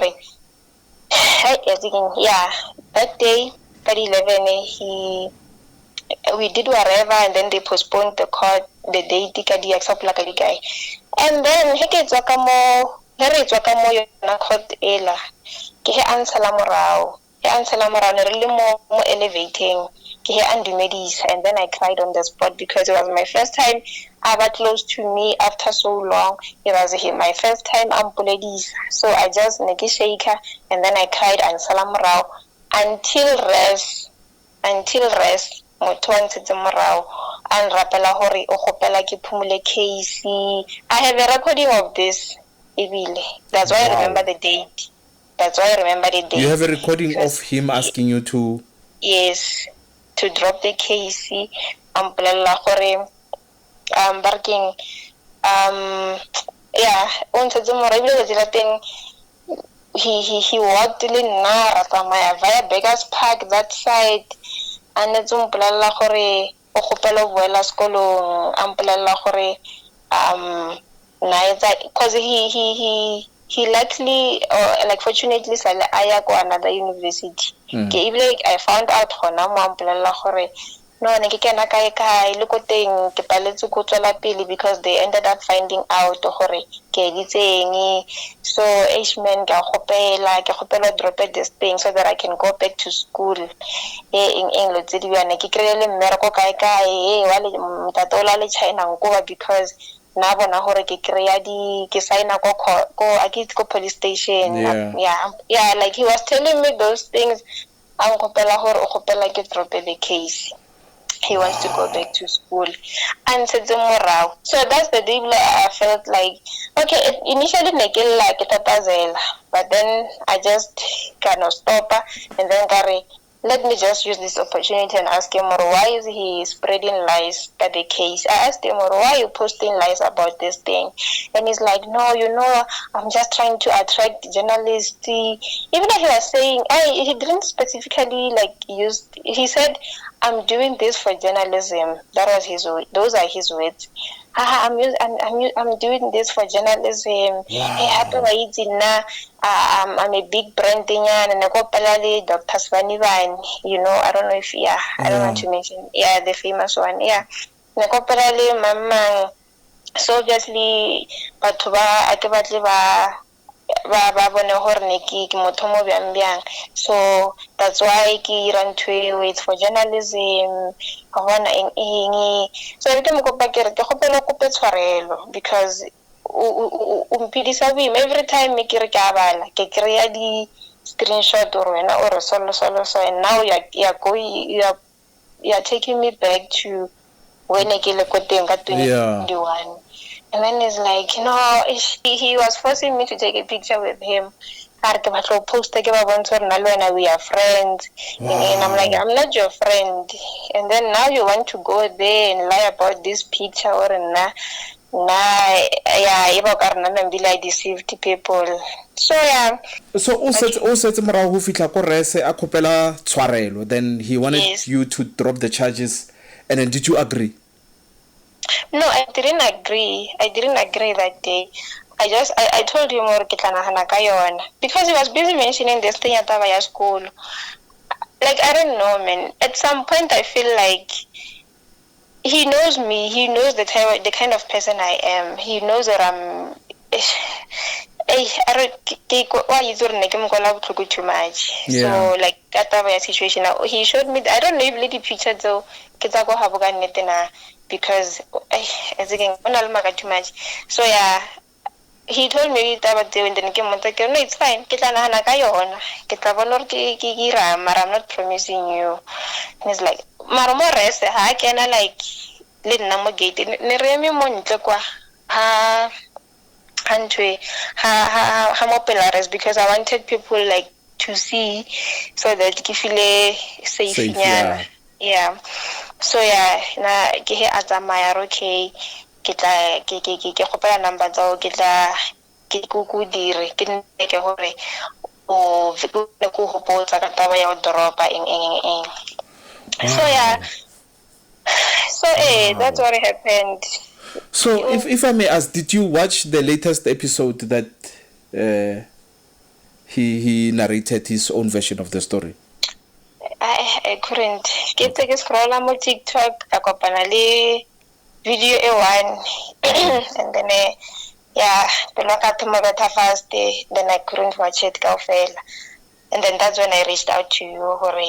Yeah, that day, that 11, we did whatever, and then they postponed the court, the date, the guy. And then he gets Wakamo, yona court ela, ke answer la morao, really more elevating. And then I cried on the spot because it was my first time ever close to me after so long. It was my first time ladies. So I just shake her, and then I cried and salam rao until rest motho morao and rapela hore o gopela ke phumule case. I have a recording of this ebile. That's why I remember the date. You have a recording of him asking you to? Yes, to drop the case. Amplella gore barking yeah, on the more thing. He walked in Nara via Beggars Park that side, and it's umplella gore o gopela boela skolo amplella gore because he likely or like fortunately aya go another university. Even I found out hona mo amplella gore no ne ke kena kae le ko teng ke paletse go tswela pele because they ended up finding out gore ke ditseng. So man ke gopela drop this thing so that I can go back to school in English tse di bana ke krele mmereko kae wa le mtatola le China ngoba because na bona gore ke kreya ke signa ko police station. Yeah, like he was telling me those things. Ang gopela gore o gopela ke drop the case. He wants to go back to school. And so that's the day I felt like, okay, initially but then I just kind of stop and then let me just use this opportunity and ask him, why is he spreading lies about the case? I asked him, why are you posting lies about this thing? And he's like, no, I'm just trying to attract journalists. Even if he was saying, he didn't specifically use, he said, I'm doing this for journalism. Those are his words. I'm doing this for journalism. I'm a big brand thing and I go Palali, Dr. Svanivan, I don't know if I don't want to mention the famous one. Nako Palali mama. So obviously Batuba Akibatli ba bone gore ne ke motho mo byang. So that's why ke run to wait for journalism ka bona eng so ke mo kopa ke gopela kope tshwarelo because umpidisa boima every time ke re ke abala ke kreya di screenshot or wena or solo so and now you are taking me back to when ke le ko teng ka 2021. And then it's like, he was forcing me to take a picture with him. We are friends. And I'm like, I'm not your friend. And then now you want to go there and lie about this picture or I deceived people. So yeah. So also marago fitla ko rese a khopela tshwarelo, then he wanted you to drop the charges, and then did you agree? No, I didn't agree. I didn't agree that day. I told him because he was busy mentioning this thing at our school. Like, I don't know, man. At some point, I feel like he knows me. He knows the kind of person I am. He knows that I'm. Too much. So, like, that situation. He showed me. I don't know if the picture though. Because as again too much. So yeah, he told me that when the no, it's fine. I'm not promising you. And he's like, Maromo rest, I can like let namogate Neremi Monte qua ha Polaris because I wanted people like to see so that you feel safe. Yeah. So yeah, na ke he atsamaya okay ke tla ke gopela number tsa ke tla ke go dire ke nne hore o ne go hopotsa ka taba ya doropa eng. So yeah. So that's what happened. So if I may ask, did you watch the latest episode that he narrated his own version of the story? I couldn't. Ke scroll on TikTok, I got a video one, and then the look at my better fast then I couldn't watch it go fail. And then that's when I reached out to you, Hore.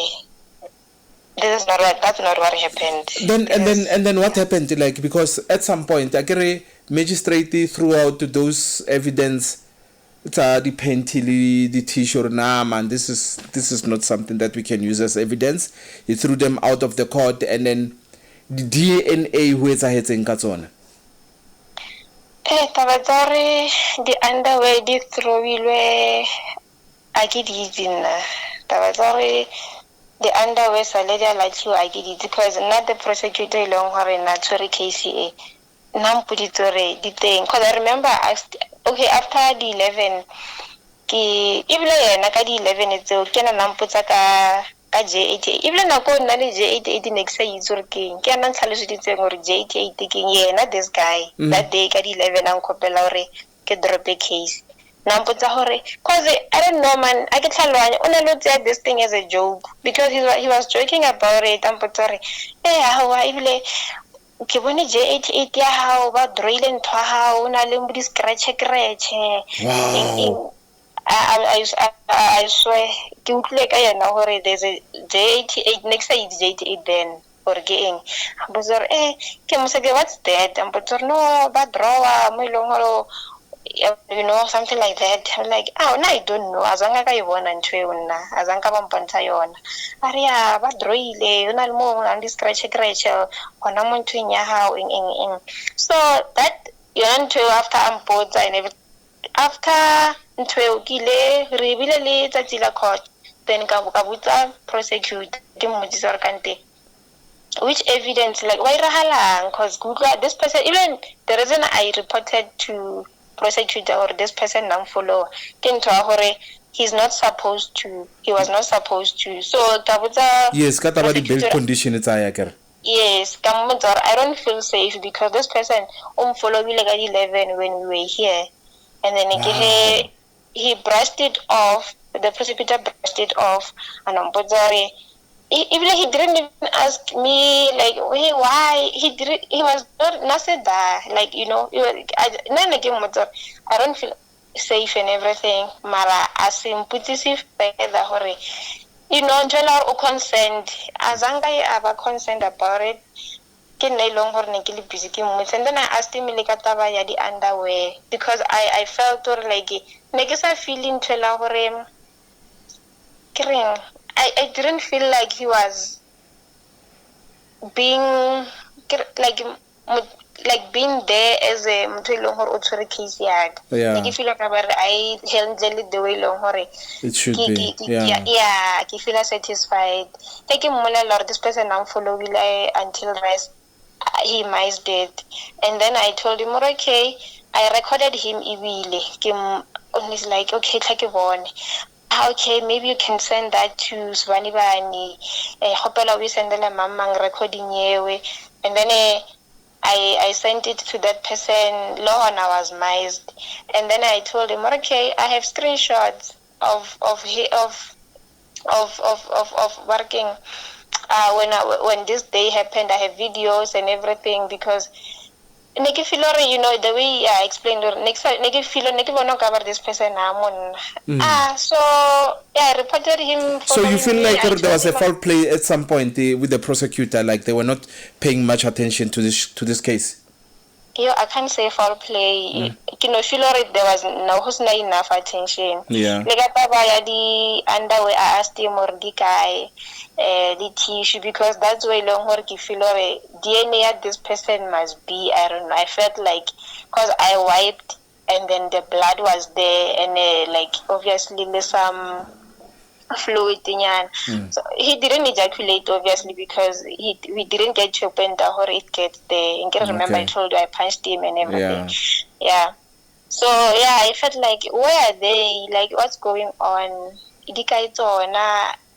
That's not what happened. And then what happened? Like, because at some point I get a magistrate throughout those evidence. The pentili, the t-shirt, man, this is not something that we can use as evidence. He threw them out of the court, and then the DNA who is ahead in Katsona. The underwear they throw away. I get it in the underwear salad like you I get it because not the prosecutor long or not sorry KCA. Nam put it the thing because I remember after the 11 even like the 11 it's okay na nam put ka J88 even na ko na le J88 next year is working ke na tlhaloso di tseng gore J88 ke yena this guy that day ka di 11 ang kopela gore ke drop a case nampotsa hore cause I don't know man I ke tlhaloganya o ne lo tseya this thing as a joke because he was joking about it nampotsa hore hawa ebile ke bone J88 ya hao ba drill ntho hao o na le di scratch Wow. I swear ke utlile ka yena hore there's a J88 next time it's J88 then or ke eng bozor ke moseke what's that bozor no ba drawer mo ilong hore you know something like that. I'm like no I don't know azanga ka ibona ntwe yona azanga ba mpontsha yona ari ya ba drawile una le mo ang di scratch hona mo ntweng ya hao eng so that yona ntwe after ampotsa and everything after ntwe kile re bile le tsatsi la court then ka botsa prosecutor ke mmotsisa re kante which evidence like why rahalang cause Google this person even the reason I reported to prosecutor or this person non follow kinto hore he was not supposed to so tabuza yes ka taba di bail condition tsaya kere yes I don't feel safe because this person follow me like at 11 when we were here and then he brushed it off the prosecutor brushed it off and even he didn't even ask me like why he was not said that like you know I don't feel safe and everything mara asimputisi further hore you know until our consent azanga aba consent about it ke nne long hore ne ke le busy ke mo and then I asked him le ka taba ya di underwear because I felt or like ne ke sa feeling tshela hore I didn't feel like he was being being there as a motho e leng gore o tshwere case yaka ke feel like I handled it the way long hore it should be ke feel satisfied take mmolela this person I'm following until rest he missed it and then I told him okay I recorded him ibile he's like okay tla ke bone okay maybe you can send that to Sibani Bani hopela we send the mamang recording yewe and then I sent it to that person law and I was missed and then I told him okay I have screenshots of working when this day happened I have videos and everything because Neke feel you know the way I explained next neke feel neke bono cover this person so I reported him so you feel like there was a foul play at some point with the prosecutor like they were not paying much attention to this case I can't say foul play you know feel there was not enough attention like the underwear I asked him or the guy the tissue because that's why long work you feel DNA at this person must be I don't know I felt like because I wiped and then the blood was there and like obviously there's some fluid so he didn't ejaculate obviously because we didn't get to open the whole it gets there and remember I told you I punched him and everything so I felt like where are they like what's going on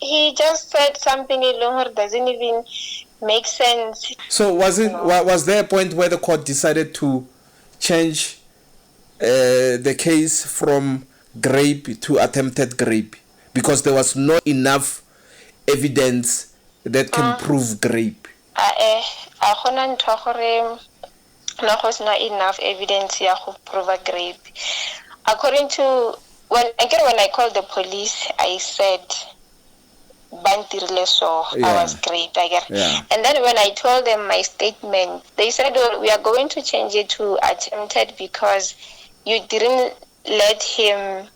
he just said something that doesn't even make sense so was there a point where the court decided to change the case from rape to attempted rape because there was not enough evidence that can prove rape there's not enough evidence here to prove a rape according to when I called the police I said I was great and then when I told them my statement they said we are going to change it to attempted because you didn't let him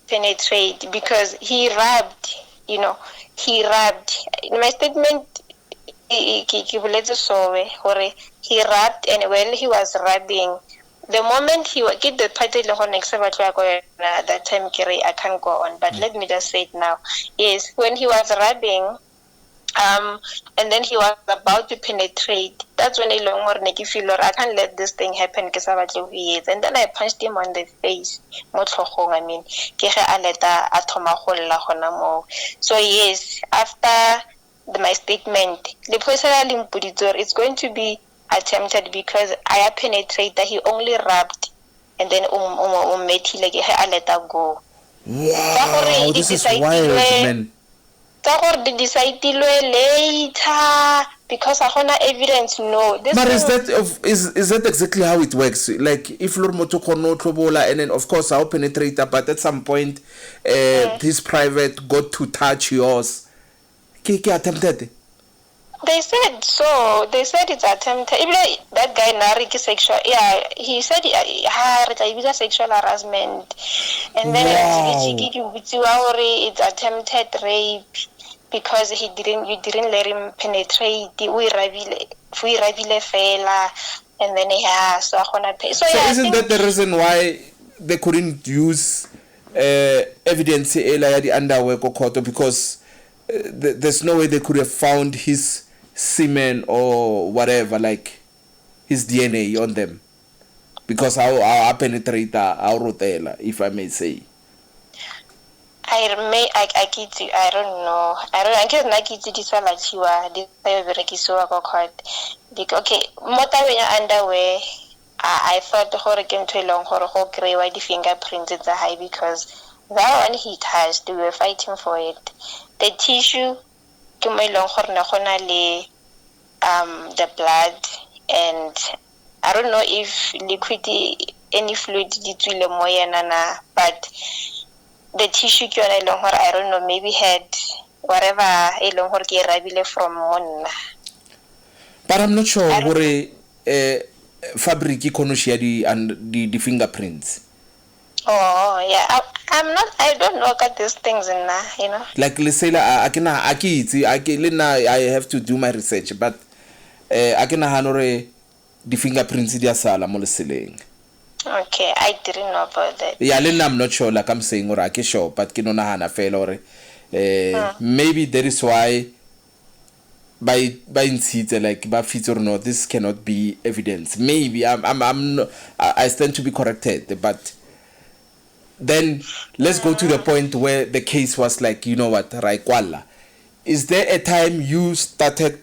penetrate because he rubbed in my statement he rubbed and when he was rubbing the moment he would get the party at that time I can't go on but let me just say it now yes when he was rubbing and then he was about to penetrate that's when I can't let this thing happen and then I punched him on the face so yes after my statement it's going to be attempted because I penetrated he only rubbed and then methile ke he a let her go. Wow, this is wild, man. Tsa gore di decidilwe later because I have no evidence. No, this But thing, is that exactly how it works? Like if Lord Motoko no Tlobola, and then of course I'll penetrate her, but at some point his private got to touch yours. Kiki attempted. they said so. They said it's attempted. Even that guy Nariki sexual, yeah, he said it's sexual harassment, and then it's attempted rape because you didn't let him penetrate. We rabile fela, and then yeah, so I wanna pay. So yeah, isn't that the reason why they couldn't use evidence at the underwear kokoto, because there's no way they could have found his semen or whatever, like his DNA on them, because our penetrator, our rotella, if I may say. I don't know. I guess nakiti disala chiwa this berekisiwa ko court. Okay, mota when underwear I thought the horror came to a long horror whole gray the fingerprints at the high, because that one he touched, we were fighting for it. The tissue came along the blood, and I don't know if liquid any fluid did but the tissue I don't know, maybe had whatever from one. But I'm not sure where fabric kono and the fingerprints. Oh yeah, I don't look at these things in you know. Like Lisela, I have to do my research, but I can hanore the fingerprints dia sala mo leseleng. Okay, I didn't know about that. Yeah, I'm not sure, like I'm saying, or I can sure, but kino na hana fail or maybe that is why by insist like by fit or not, this cannot be evidence. Maybe I stand to be corrected, but then let's go to the point where the case was like, you know what, Raikwala, is there a time you started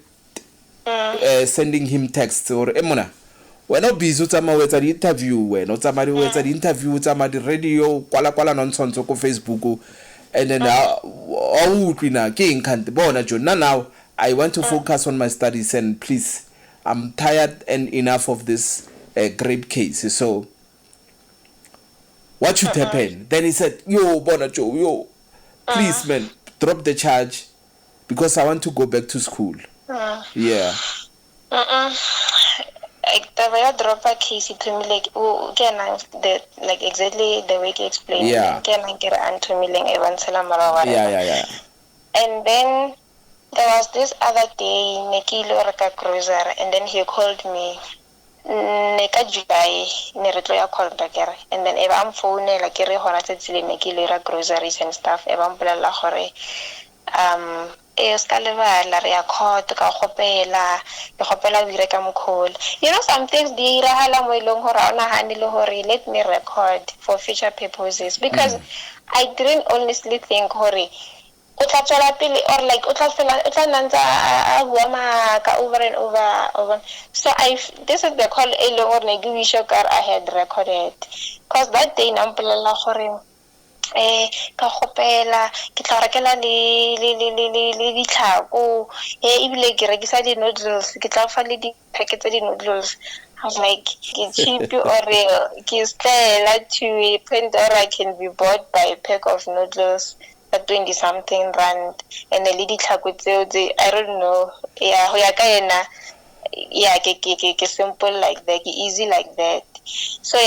sending him texts or emona? When not busy with the interview, when not somebody with the interview, with somebody radio, kwala nonsense on Facebook, and then now I want to focus on my studies, and please, I'm tired and enough of this grape case. So what should happen? Then he said, yo, Bonacho, yo, please, man, drop the charge because I want to go back to school. Yeah. I drop a case to me like like exactly the way he explained. Yeah. Yeah. And then there was this other day, Nekilo Raka Cruiser, and then he called me. Neka July, Neretloya called back, and then I'm phone like a horated Nekilo groceries and stuff. Evan Bella Hore. Escaleva, Laria Court, Kahopela, the Hopela Virecam call. You know, some things, the Rahala Moilong Horana Handilo Hori, let me record for future purposes, because I didn't honestly think Hori. Or like over and over. So this is the call or I had recorded, because that day nampela hore ka gopela ke tla rekela le ditlhako ebile ke rekisa di noodles ke tla fa le di packets di noodles. I was like, ke cheap or ke stela to a point where I can be bought by a pack of noodles at 20 something rand, and the lady tlhako I don't know, yeah ho ya ka ena, yeah ke simple like that, ke easy like that. So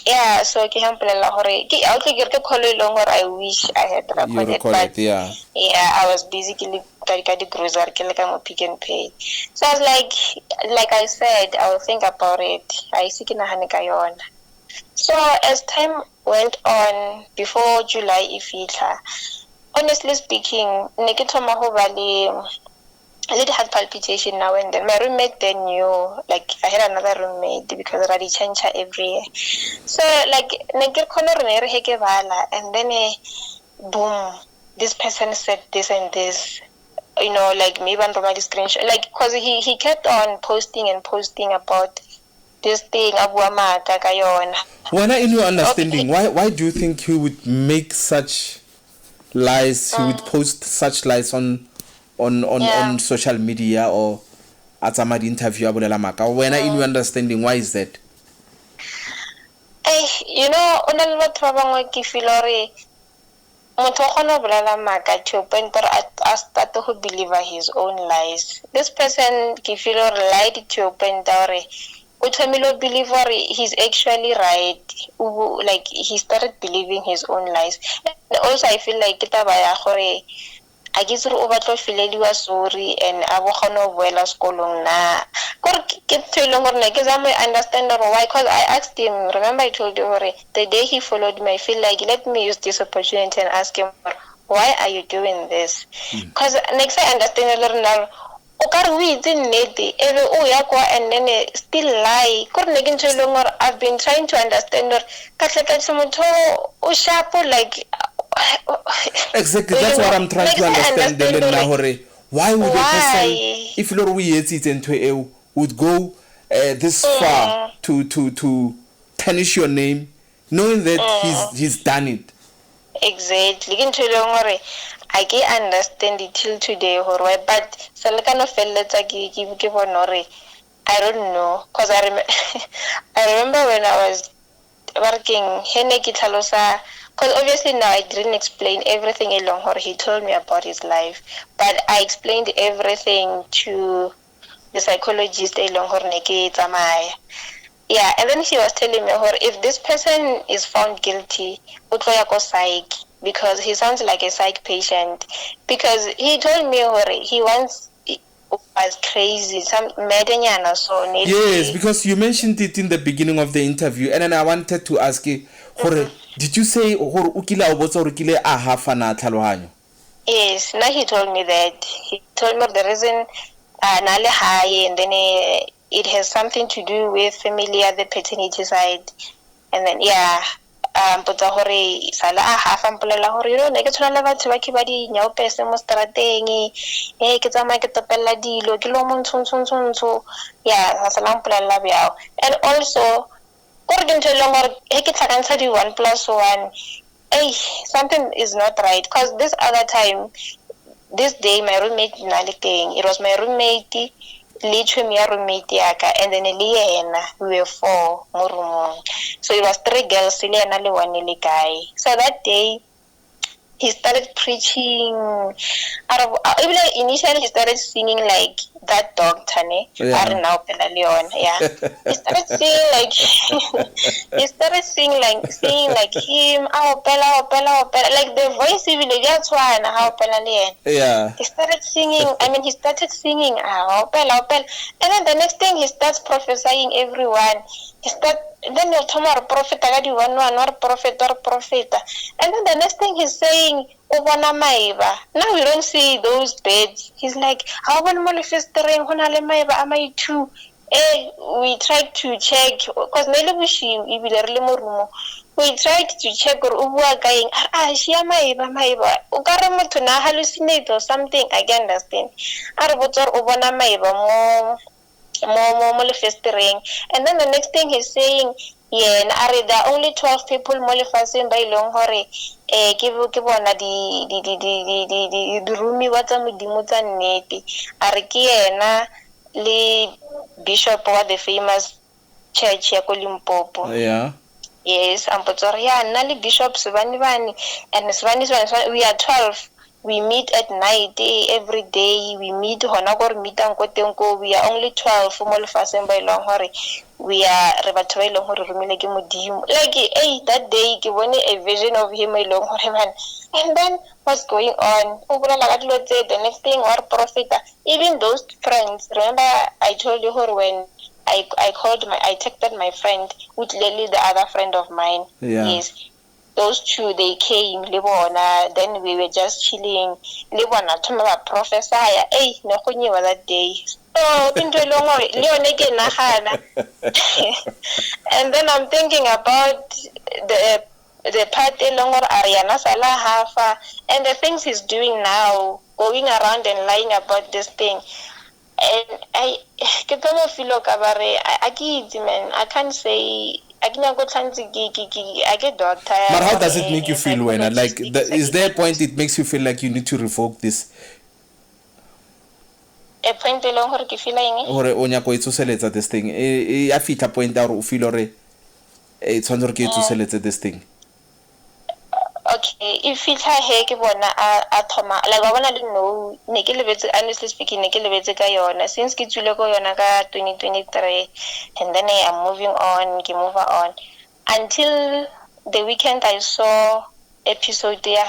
yeah, so ke hampelela hore ke a utlwe ke re call e long or I wish I had recorded, but yeah, I was basically ka di grocery ke le ka mo Pick and Pay. So I was like I said, I will think about it. I see ke nahane ka yona. So as time went on, before July ifitla, honestly speaking, ne ke thoma ho ba a little heart palpitation now and then. My roommate then knew, like I had another roommate because I change her every year. So like and then boom, this person said this and this. You know, like maybe on the screenshot, like because he kept on posting and posting about this thing a bua maka ka yona. When in your understanding, why do you think he would make such lies? He would post such lies on social media or at some interview abolela maka. When in your understanding, why is that? You know, ona le batho ba bangwe ke feel hore motho o kgona ho bolela maka to a point where I start to believe his own lies. This person ke feel hore lied to a point where o thomile believe hore he's actually right. Like he started believing his own lies. And also I feel like ke taba ya gore a ke tsere o batla fileliwa sorry and a bo khona ho boela sekolong na gore ke tshweleng gore ne ke zama understand why, because I asked him, remember I told you hore the day he followed me I feel like let me use this opportunity and ask him why are you doing this, because next I understand a little now o ka re o itse nnete ebe o ya kwa and then still lie gore ne ke tshweleng gore I've been trying to understand gore ka tletla motho o sharp like exactly, that's what I'm trying to understand. Why would a person, if Lord we into would go this far to tarnish your name, knowing that he's done it? Exactly. I can understand it till today, but I don't know, because I remember when I was working, because obviously now I didn't explain everything along or he told me about his life, but I explained everything to the psychologist along or yeah, and then he was telling me if this person is found guilty, psych, because he sounds like a psych patient, because he told me he was crazy, some medanyana so. Yes, because you mentioned it in the beginning of the interview, and then I wanted to ask you, did you say yes, now he told me that. He told me the reason nale high, and then it has something to do with family at the paternity side, and then but hore sala half ampolela hore you know ne ke tshwana le batho ba ke ba di nyao pese mo strateng ke tsama ke topella dilo ke lo montshontsho sala ampolela bjao. And also gore ke ntse le gore ke tlhakantsha di 1+1 something is not right, because this other time, this day my roommate it was my roommate literally roommate yaka, and then we were 4 mo roomong, so it was 3 girls le one guy. So that day he started preaching initially he started singing like that doctor he started singing like he started singing like him like the voice even he started singing, he started singing and then the next thing he starts prophesying everyone. Then he'll tell me prophet, and then the next thing he's saying, now we don't see those beds. He's like, how will manifesting too? We tried to check, because we tried to check or she hallucinate or something. I can understand. And then the next thing he's saying, there are only 12 people molifasing by long hore ke bona di rumi wa tsa modimo tsa nnete are ke yena le bishop wa the famous church ya ko Limpopo. Yes, nna le bishop Sibani and Sibani we are 12. We meet at night every day. We meet we are only 12 mo lefaseng ba ilong hore we are re batho ba ilong hore rumile ke modimo. Like that day ke bone a vision of him ilong hore man. And then what's going on? The next thing or prophet, even those friends, remember I told you when I texted my friend with Lily, the other friend of mine. Yes. Those two, they came, then we were just chilling. Told me about professor. That day. And then I'm thinking about the part longer Ariana Salah Hafa and the things he's doing now, going around and lying about this thing. And I ke tlo feel ka bare I can't man, I can't say I get doctor. But how does it make you feel when like is there a point it it makes you feel like you need to revoke this? a point e leng gore ke feel eng Hore o nya go itsoseletsa this thing e a fitla point ya gore o feel hore e tshwanetse gore ke itsoseletse this thing. Okay, if fitlha he ke bona a thoma like wa bona le no ne ke lebetse honestly speaking ne ke lebetse ka yona since ke tswile go yona ka 2023 and then I am moving on ke move on until the weekend I saw episode ya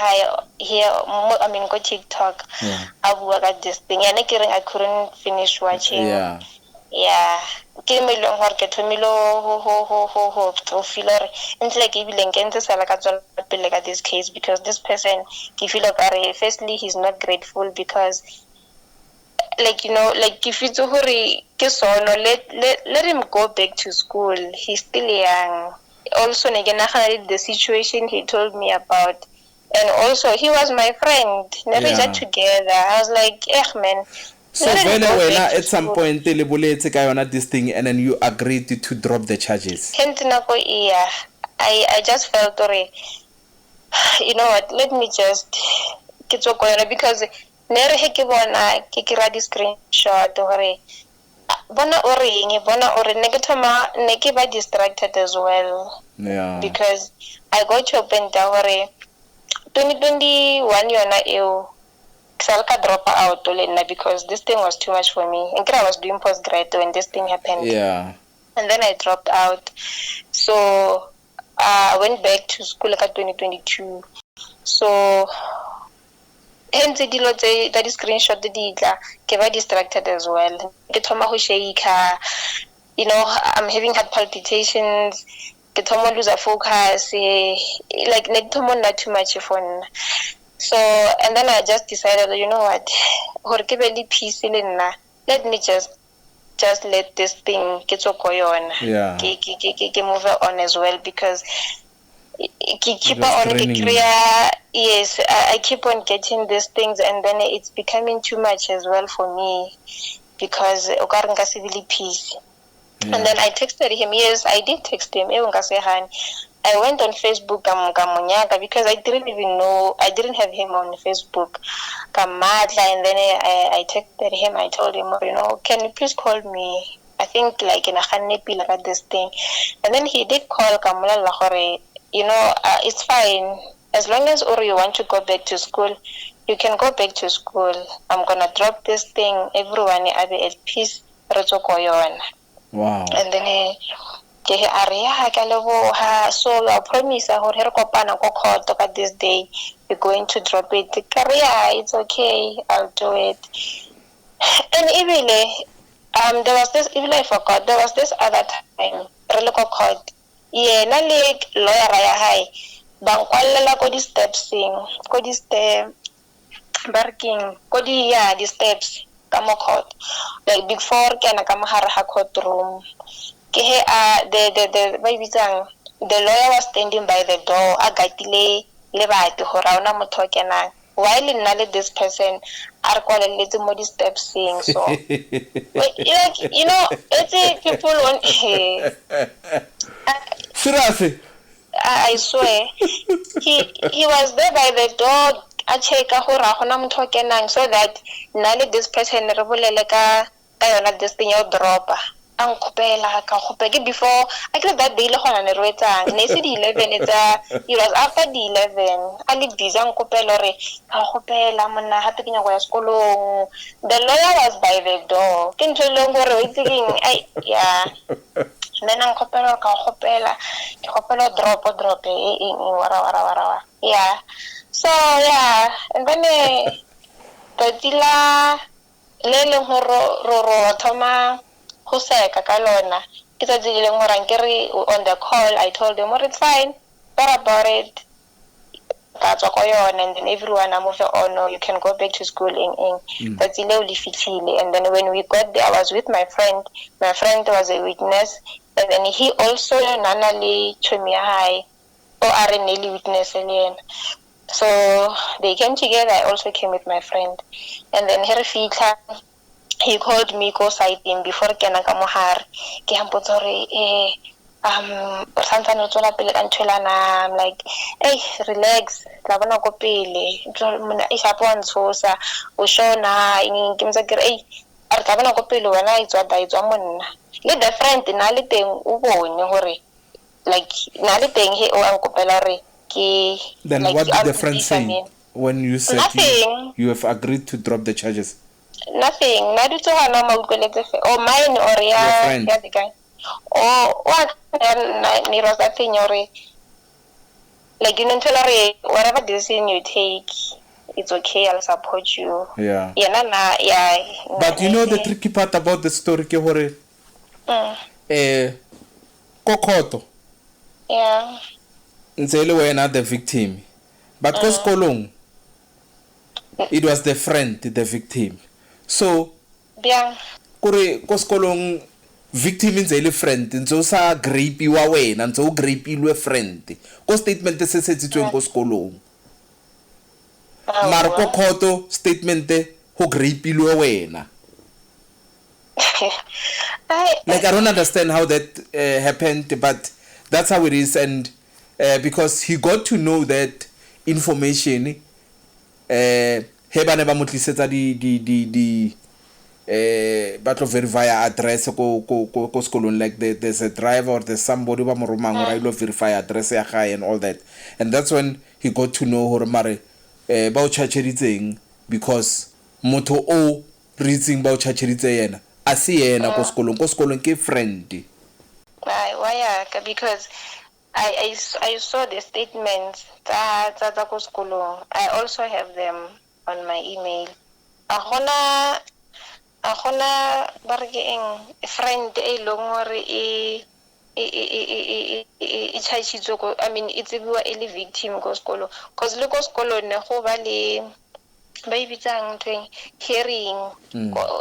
here I mean go TikTok I bua ka this thing and I couldn't finish watching. Yeah ke me leng gore ke thomile ho feel gore ntse like ebile nke ntse sala ka tswela pele ka this case because this person ke feel like firstly he's not grateful because like you know like ke fitse gore ke sono let him go back to school, he's still young. Also ne ke nagana the situation he told me about, and also he was my friend, never got together. I was like man. So when at some point le boletse ka yona this thing and then you agreed to drop the charges. I just felt you know what, let me just get to because nere he ke bona ke kira di screenshot bona ore ne ke thoma ne ke ba distracted as well. Because I got to a point hore 2021 yona eo Salka drop out because this thing was too much for me. And I was doing postgrad when this thing happened. Yeah. And then I dropped out. So I went back to school like 2022. So hence that screenshot the get very distracted as well. Get home shake, you know, I'm having heart palpitations, get home lose a focus, like not too much fun. So, and then I just decided, you know what, let me just let this thing get on. Move on as well because keep on yes, I keep on getting these things and then it's becoming too much as well for me because peace. And then I texted him. Yes, I did text him. I went on Facebook because I didn't even know, I didn't have him on Facebook. And then I texted him, I told him, you know, can you please call me? I think like in a hanepi like at this thing. And then he did call Kamula Lahore, you know, it's fine. As long as you want to go back to school, you can go back to school. I'm gonna drop this thing, everyone will be at peace. Wow. And then so I promise that this day you're going to drop it. It's okay, I'll do it. And even there was this, even I forgot, there was this other time really court. Yeah, na like lawyer high bangkwalela ko di steps ko di step barking ko di the steps kamo court like before kana kamo hara ha courtroom ke the lawyer was standing by the door agatile le batho hora ona motho kenang while nale this person are kwaleletse mo di steps so like you know it's people want seriously I swear he was there by the door a check hora gona motho kenang so that nale this person re bolele ka yona this thing yo dropa ang kopela ka gopeke before I get that day le gona ne rwetsang ne se di 11 it was after the 11 a le busy ang kopela re ka gopela monna ha tekenya go ya sekolong. The lawyer was by the door ke ntse le gore o tseking then ang kopela ka gopela ke gopela drop wara so and then tatila le horo thoma go seka ka lona ke tsa dileng gore ankere on the call I told them it's fine, what about it, that's ko yona, and then everyone I move on, you can go back to school that's ile ulifitile. And then when we got there I was with my friend was a witness, and then he also nanali chomia high or are nearly witness alien. So they came together. I also came with my friend, and then her feature he called me go sighting before kena ka mohare ke hampotsa hore sometimes o tswela pele ka ntholana. I'm like, hey, relax, tla bona ko pele mona e shapo wa ntshosa o shona ke mtsa ke re hey a tla bona ko pele wena itswa monna le the friend na le teng o bone hore like na le teng he o ankopela re ke then like, what did the friend say when you said nothing. you have agreed to drop the charges? Nothing. Na dutse hana ma utlweletse fe o mine or Your ya friend. the guy o what ni rosa thing or like you know whatever decision you take it's okay, I'll support you. Yeah. Yeah. But you know the tricky part about the story ke hore kokoto yeah ntse le wena the victim but ko sekolong it was the friend the victim, so yeah kore ko sekolong victim ntse le friend ntse o sa grape wa wena ntse o grapeilwe friend ko statement se setsitsweng ko sekolong mara ko khoto statement ho grapeilwe wena. Like I don't understand how that happened, but that's how it is. And because he got to know that information he ba ne ba motlisetsa di batlo verify address ko sekolong, like there's a driver or there's somebody ba mo romang hore ilo verify address ya gae and all that, and that's when he got to know hore mare ba o tšhatšeditseng because motho o reitseng ba o tšhatšeditse yena a se yena ko sekolong ke friend. Why? Because I saw the statements that ko sekolong. I also have them on my email. A gona ba re ke eng friend e long hore e tšhaitšitswe ko, I mean e tsebiwa e le victim ko sekolo, cause le ko sekolo ne go ba le ba ibitsang thweng hearing.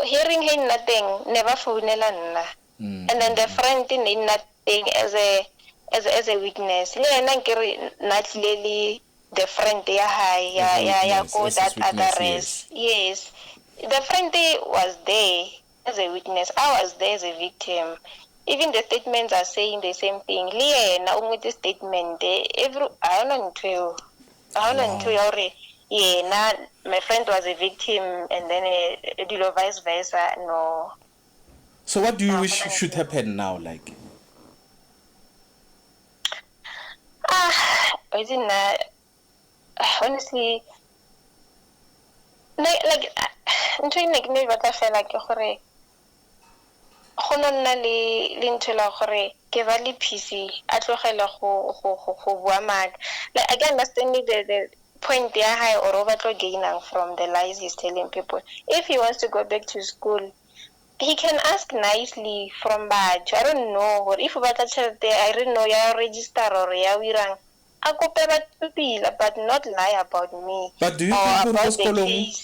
Hearing he nna teng ne ba founela nna, and then the friend ne nna teng as a witness. Le yena nkere na tlile the friend ya hae ya go that address. Yes, the friend was there as a witness, I was there as a victim. Even the statements are saying the same thing. Le yena o ngwetse statement every I don't know hore yeah, my friend was a victim and then a vice versa. No. So what do you wish should happen now, like? Isn't that honestly like ntho e ke ne batla fela ke gore go nna le ntho la gore ke ba le PC a tlogela go bua maaka. Like I can understand the point ya high or overthrow gaining from the lies he's telling people. If he wants to go back to school, he can ask nicely from batho. I don't know, or if batla tšhelete I don't know ya register or ya wirang a kope batho pila, but not lie about me. But do you think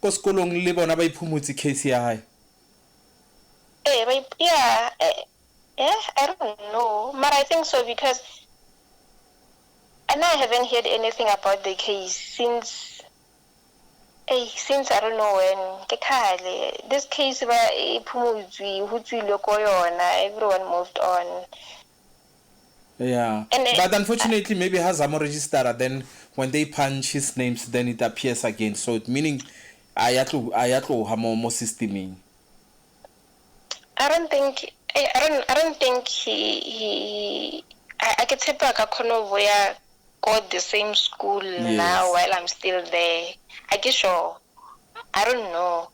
ko sekolong le bona ba iphumutse case ya hae? Yeah, I don't know, but I think so because and I haven't heard anything about the case since I don't know when. This case everyone moved on. Yeah, but unfortunately maybe has a register, then when they punch his names then it appears again, so meaning ayatlo ha mo systeming. I don't think he I get back a corner where got the same school now while I'm still there. I guess sure. I don't know.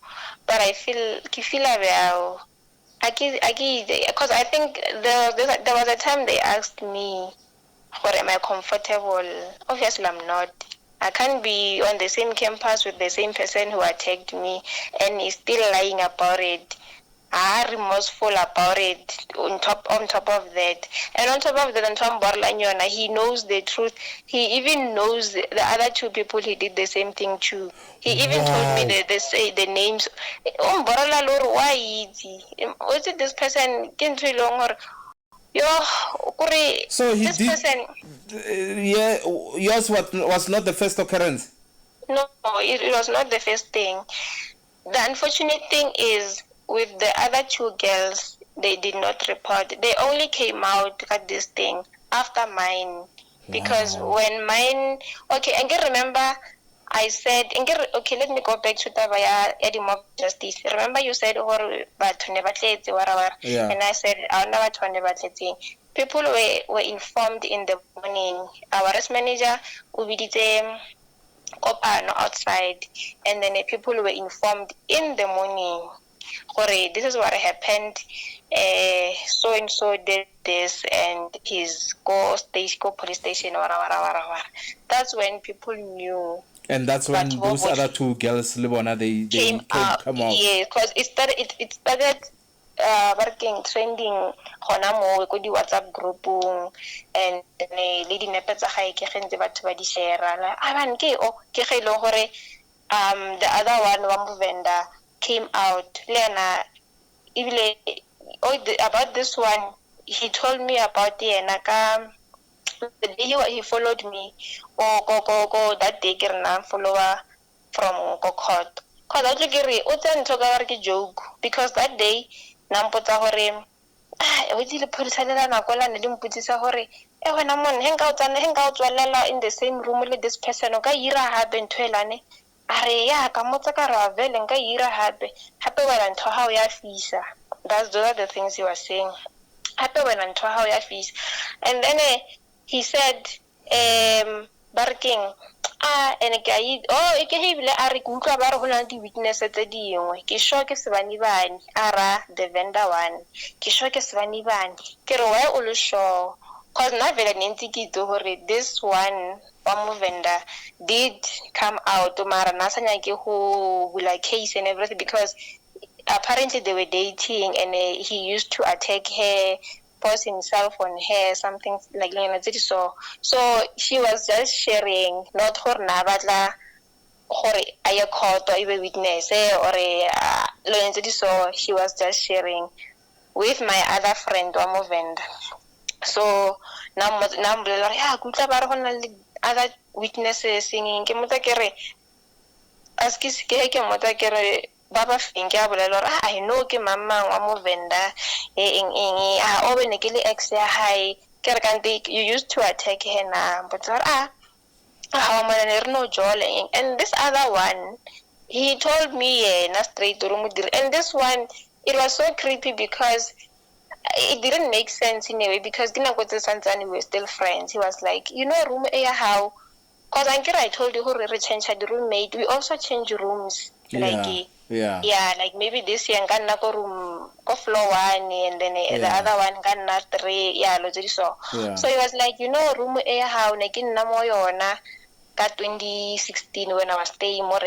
But I feel well. Because I think there was a time they asked me, what am I comfortable? Obviously I'm not. I can't be on the same campus with the same person who attacked me and he's still lying about it. Remorseful about it on top of that, and on top of that, he knows the truth. He even knows the other two people he did the same thing to. He even told me the names. Why was it this person? So he this did person, yours was not the first occurrence. No, it was not the first thing. The unfortunate thing is, with the other two girls, they did not report. They only came out at this thing after mine. Because Wow. when mine, okay, I can remember I said, okay, let me go back to the Eddie Mob Justice. Remember you said, Yeah. and I said, people were informed in the morning. Our risk manager, outside, and then people were informed in the morning. This is what happened. So and so did this, and his go police station. That's when people knew. And that's when But those other two girls, Libona, they came come out. come out. Yeah, because it started working trending gona mo ko di WhatsApp groupung, and le dinepe tsa gae ke gentse batho ba di share la aban ke ke ge ile gore the other one wa Movenda came out lena ibile about this one. He told me about yena ka the day he followed me go that day ke rena follower from court. Cause I think o tsena ntho ka ke joke, because that day nampotsa gore o dile phorisa le lana kwa lana le mputsisa gore wena mon he nka o tswalela in the same room le this person o ka ira hape ntho elane are ya ka motsa ka ra vele nka ira hape wena ntho ha o ya fisa. Those are the things he was saying. Hape wena ntho ha o ya fisa. And then he said barking and ke hebile a re kutlwa ba re ho na di witness tse dingwe ke sure ke sebani bane ara the vendor one ke sure ke sebani bane ke re why o le sure, cause na vele nentsi ke itse hore this one wa Movenda did come out mara na sanya ke ho bula case and everything, because apparently they were dating, and he used to attack her, post himself on her, something like that. So she was just sharing, not her nabatla gore a court or even witness or so she was just sharing with my other friend wa Movenda. So now ya kutla ba re hona le other witnesses singing ke motsa ke re aski ke motsa ke re baba finke a bolela gore I know ke mama wa Movenda o bene ke le ex ya hae ke re kante you used to attack her na but no jole. And this other one, he told me na straight and this one, it was so creepy because it didn't make sense in a way, because we were still friends. He was like, room how, because I told you who change the roommate, we also change rooms. Yeah. Like maybe this year ngana go room go floor one, and then the other one ngana 3. So he was like, room how na mo yona ka 2016 when I was staying more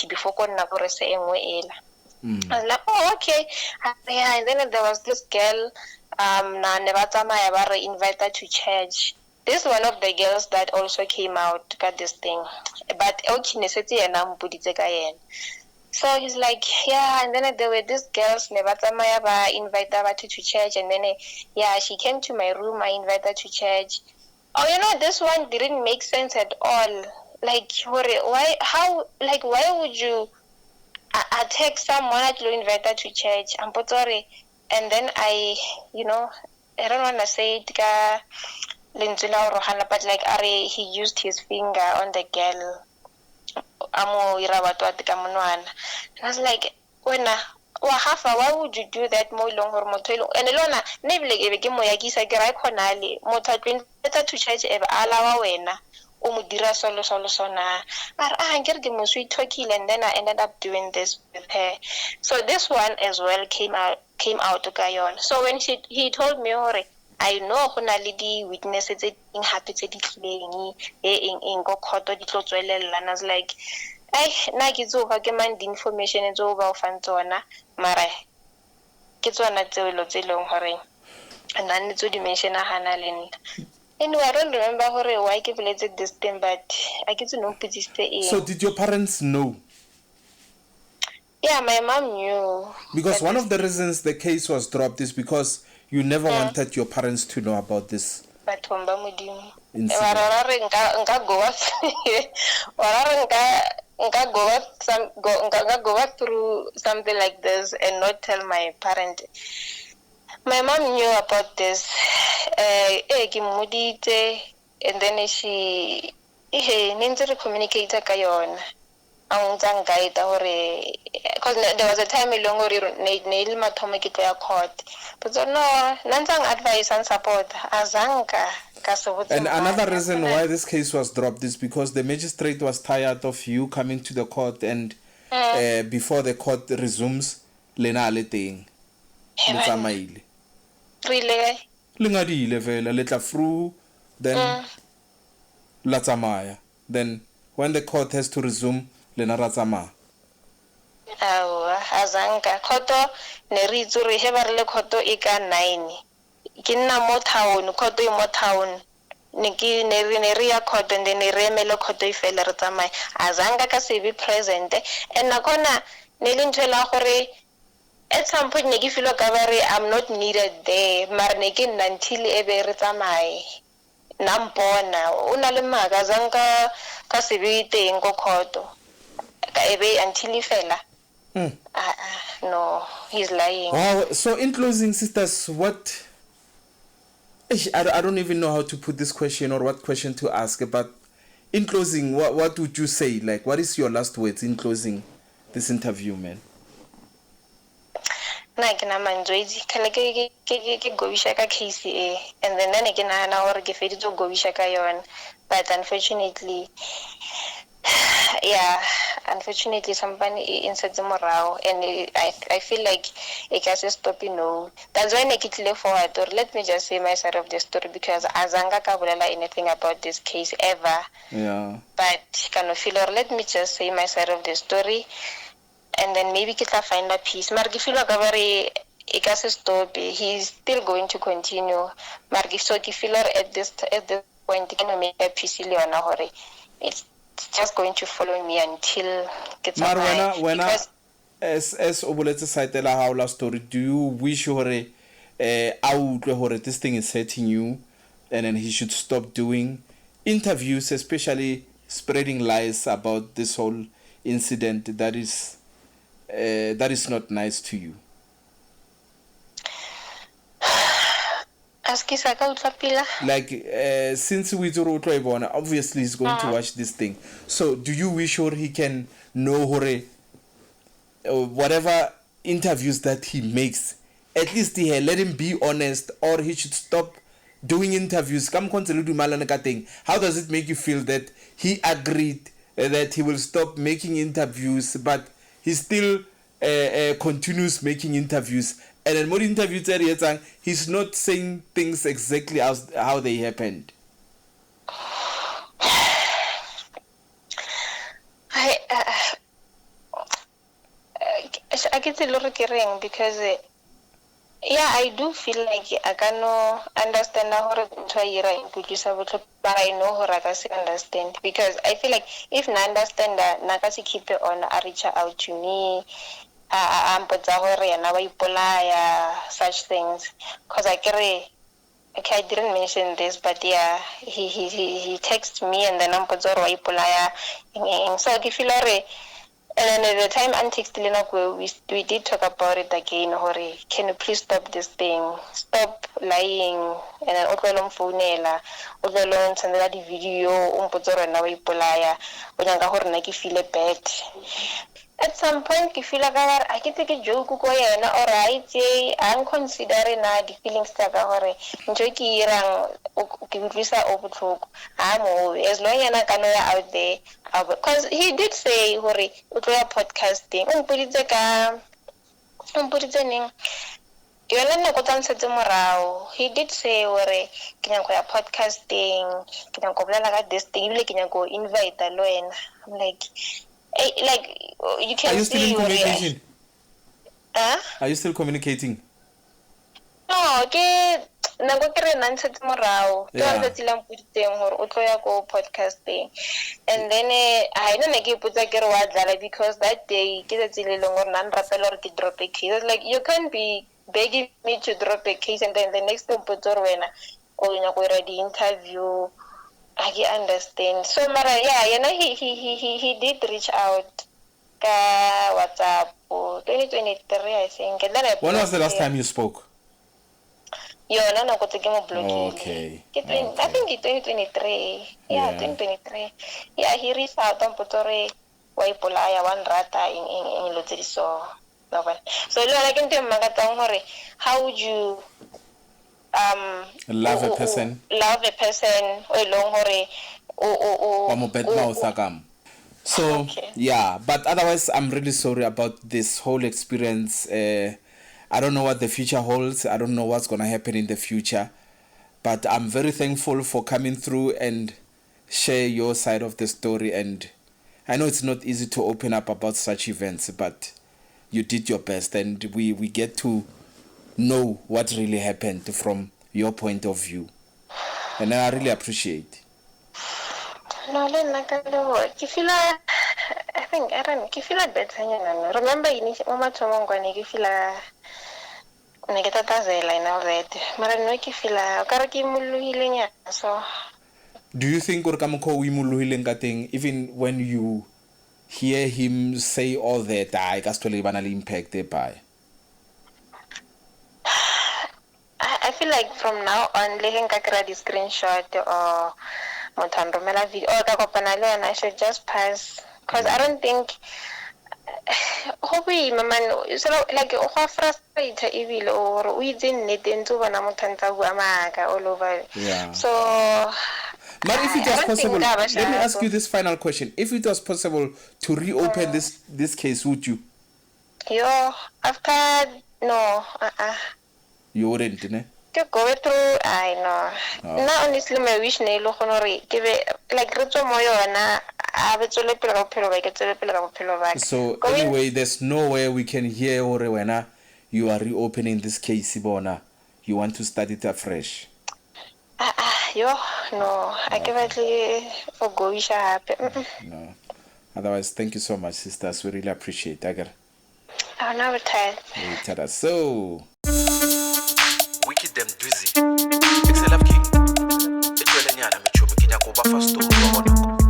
before kona go rese engwe ela. I was like, oh, okay. And then there was this girl, na nebatsamaya ba re invite her to church. This is one of the girls that also came out, got this thing. But so he's like, yeah, and then there were these girls, nebatsamaya ba invite her to church, and then she came to my room, I invited her to church. Oh, this one didn't make sense at all. Like, why would you attack someone to invite her to church? And then I don't want to say it, but like, he used his finger on the girl. And I was like, why would you do that more long or and alona nebile ke mo ya kisa ke ra khonale motho a to church eba ala wa wena o mo dira solo sona but ngere ke mo sweet talking, and then I ended up doing this with her. So this one as well came out to Gayon. So when he told me hore I know go na le di witnesses tse ding hape tse di tlileng in go court di tlo tswelela, and I was like na ke tsoga ke man di information tso ba o fang tsona mara ke tsona tselo tse leng hore and then tso dimension hana le nna. Anyway, I don't remember why ke related this thing, but I get to know in. So did your parents know? Yeah, my mom knew. Because one of the reasons the case was dropped is because you never wanted your parents to know about this incident. nka go back through something like this and not tell my parent. My mom knew about this. And then she communicate ka yona. Because there was a time ne mathomo ke tlo ya court. But so no, nansang advice and support azanka. And another reason why this case was dropped is because the magistrate was tired of you coming to the court and before the court resumes, lena le teng. Le tsamaile. Really? Le ngadile vela le tla through then la tsamaya. Then when the court has to resume, lena ra tsamaya. Azanka khoto ne re itse re he ba re le khoto e ka 9. Ke nna mo town, khoto e mo town. Ne re ya khoto and then re emele khoto e fela re tsamaya. Azanka ka se be present and nakona ne le ntshela gore at some point ne ke feel ka bare I'm not needed there mar ne ke nna until e be re tsamaye. Nampona una le maga azanka ka se be teng go khoto. Ka ebe until e fela. No, he's lying. Wow. So in closing, sisters, what I don't even know how to put this question or what question to ask, but in closing, what would you say? Like, what is your last words in closing this interview, man? Na ke na manjoiji kale ke go bisha ka case and then ke na hore ke feditse go bisha ka yona, but unfortunately somebody inside the morale and I feel like it can stop, That's why I tlile forward or let me just say my side of the story because azanga ka bolela anything about this case ever. Yeah. But kind of feel or let me just say my side of the story and then maybe ke tla find a peace. Mar ke feel like it can stop. He's still going to continue. Mar ke so ke feel at this point can make a peace le yona hore it's just going to follow me until get some when as oboletse saitela how la story, do you wish hore this thing is hurting you and then he should stop doing interviews, especially spreading lies about this whole incident that is not nice to you? Like since we do obviously he's going to watch this thing, so do you wish or he can know whatever interviews that he makes, at least let him be honest, or he should stop doing interviews? How does it make you feel that he agreed that he will stop making interviews but he still continues making interviews, and then more interviews he's not saying things exactly as how they happened? I get a lot of caring because I do feel like I cannot understand how to but I know how I can understand because I feel like if I understand that I keep it on, I reach out to me. I'm such things because I didn't mention this, but he texts me and then I'm so I feel and then at the time I'm texting we did talk about it again. Hori, can you please stop this thing? Stop lying. And then send the video feel bad. At some point you feel like I can take a joke ko yena or I'm considering the feelings that as long as I out there because he did say hore podcasting he did say hore podcasting this thing invite alone. I'm like you can. Are you still see in communication? Are you still communicating? No, okay. Nako ke re nantse morao ke wa tsela mputeng hore o tlo ya go podcasting and then I don't ke putsa ke re wa dlala because that day ke tsela le ngore nna rapela hore ke drop a case. Like you can't be begging me to drop a case and then the next time putsa re wena o nya go ra di interview I understand. So mara he did reach out ka WhatsApp 2023 I think. And then When was the last time you spoke? Yona na kotse ke mo blockile. Okay. I think it's 2023. Yeah, 2023. Yeah, he reached out on Potore wa ipolaya one rata in lotse so. So lo like into magatang hore how would you love a person o long hore so okay. Yeah, but otherwise I'm really sorry about this whole experience. I don't know what the future holds. I don't know what's going to happen in the future, but I'm very thankful for coming through and share your side of the story. And I know it's not easy to open up about such events, but you did your best, and we get to know what really happened from your point of view, and I really appreciate. No, I feel better. Remember, so. Do you think even when you hear him say all that, I can still impact by? I feel like from now on, the screenshot or video or I should just pass, because I don't think hobby man so like frustrated even or we didn't need into all over. Yeah. So but if it was possible, let me ask you this final question. If it was possible to reopen this case, would you? After no, you wouldn't, ne? To go through, I know. Oh. Now, honestly, my wish ne lo honore give it like Rito Moyona. So anyway, there's no way we can hear or when you are reopening this case, Ibona. You want to start it afresh. No, I give it for go happen. No. Otherwise, thank you so much, sisters. We really appreciate it. I'll never tell. So we keep them busy. Excel King.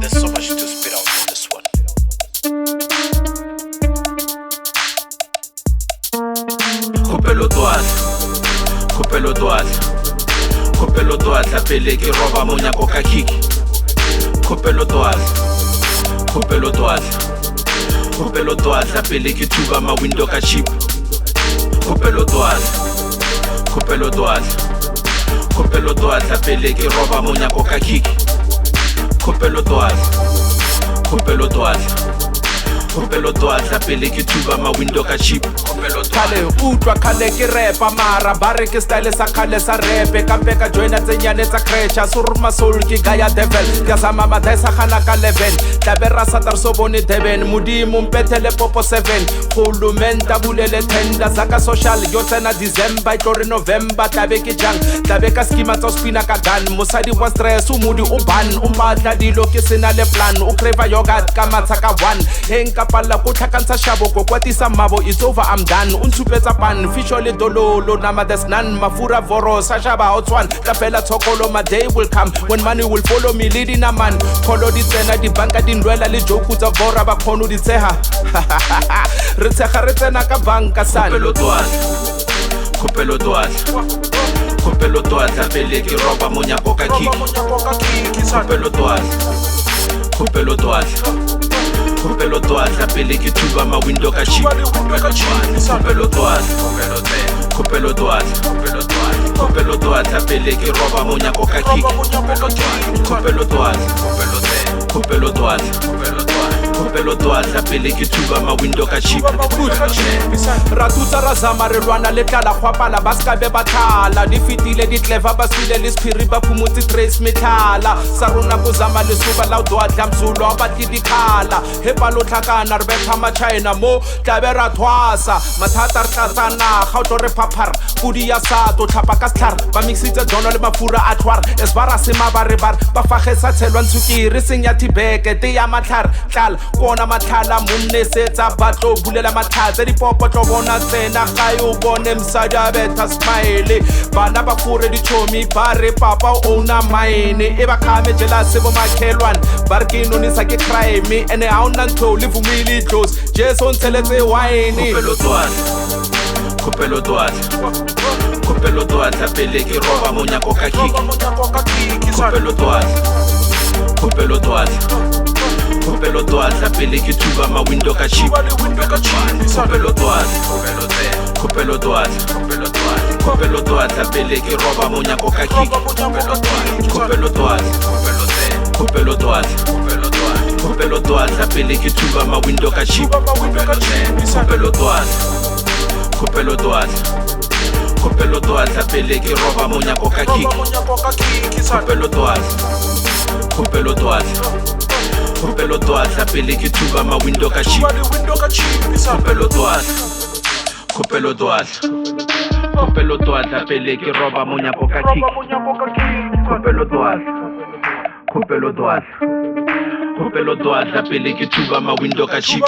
There's so much to spit out on this one. Kopelo toatla pele ke roba monyako ka kiki. Kopelo toatla pele ke tuba ma window ka chip. Kopelo toatla pele ke roba monyako ka kiki. Kopelo toatla pele ke tuba ma window ka chip. Kale utwa kale ke repa mara bare ke style sa kale sa repe kampe ka joina tsenyane tsa creature surma soul ke gaya devil ka sama mathaisa khana ka 11 tabera satar so bone deben mudimo mpethele popo 7 khulumenta bulele tender zaka social yo tsena December itlore November tabe ke jang tabe ka schema tsa spina ka gun mosadi wa stress umudi u ban umpatla dilo ke sena le plan u crave yogurt ka matsa ka 1 henka palla ku tlhakantsha shabo ko kwatisa mabo it's over I'm done unsupetsa pan officially dololo nama there's none mafura voro sashaba otswan kapela tshokolo my day will come when money will follow me leading a man kholo di tsena di banka di ndwela le joke tsa vora ba khono di tseha re tshega re tsena ka banka sana kopelo toatla pele ke roba monyako ka kiki kopelo toatla pele ke tuba ma window ka chip kopelo toatla pele ke roba monyako ka kiki kopelo toatla pele ke tuba ma window ka chip ratutsa razama re lwana le tlala khwapala ba ska be bathala di fitile di clever ba swile le spirit ba phumutsi trace methala sa rona go zama le suba la do atla mzulo abathi dikhala he palo tlhakana re betha ma China mo tabera thwasa mathata re tlatsana ga o re phaphara kudi ya sa to tlhapa ka sthar ba mixitse dono le mafura a thwar es bara se ma ba re ba fagesa tshelwa ntsukiri senya tibeke te ya matlhar tlala kona mathala munne setsa batlo bulela mathatse dipopo tlo bona tsena ga yo bone msadi a betha smile bana ba fure dichomi ba re papa o na mine e ba khame jealous bo makhelwane ba re ke nonisa ke crime ene ha ona ntho le vumile close jeso ntseletse wine Kopelo toatla pele ke roba monyako ka kiki Kopelo toatla pele ke thuba ma window ka chip Kopelo toatla pele ke roba monyako ka kiki Kopelo toatla pele ke thuba ma window ka chip Kopelo toatla pele ke roba monyako ka kiki Kopelo toatla pele ke thuba ma window ka chip Kopelo toatla pele ke roba monyako ka kiki Kopelo toatla pele ke thuba ma window ka chip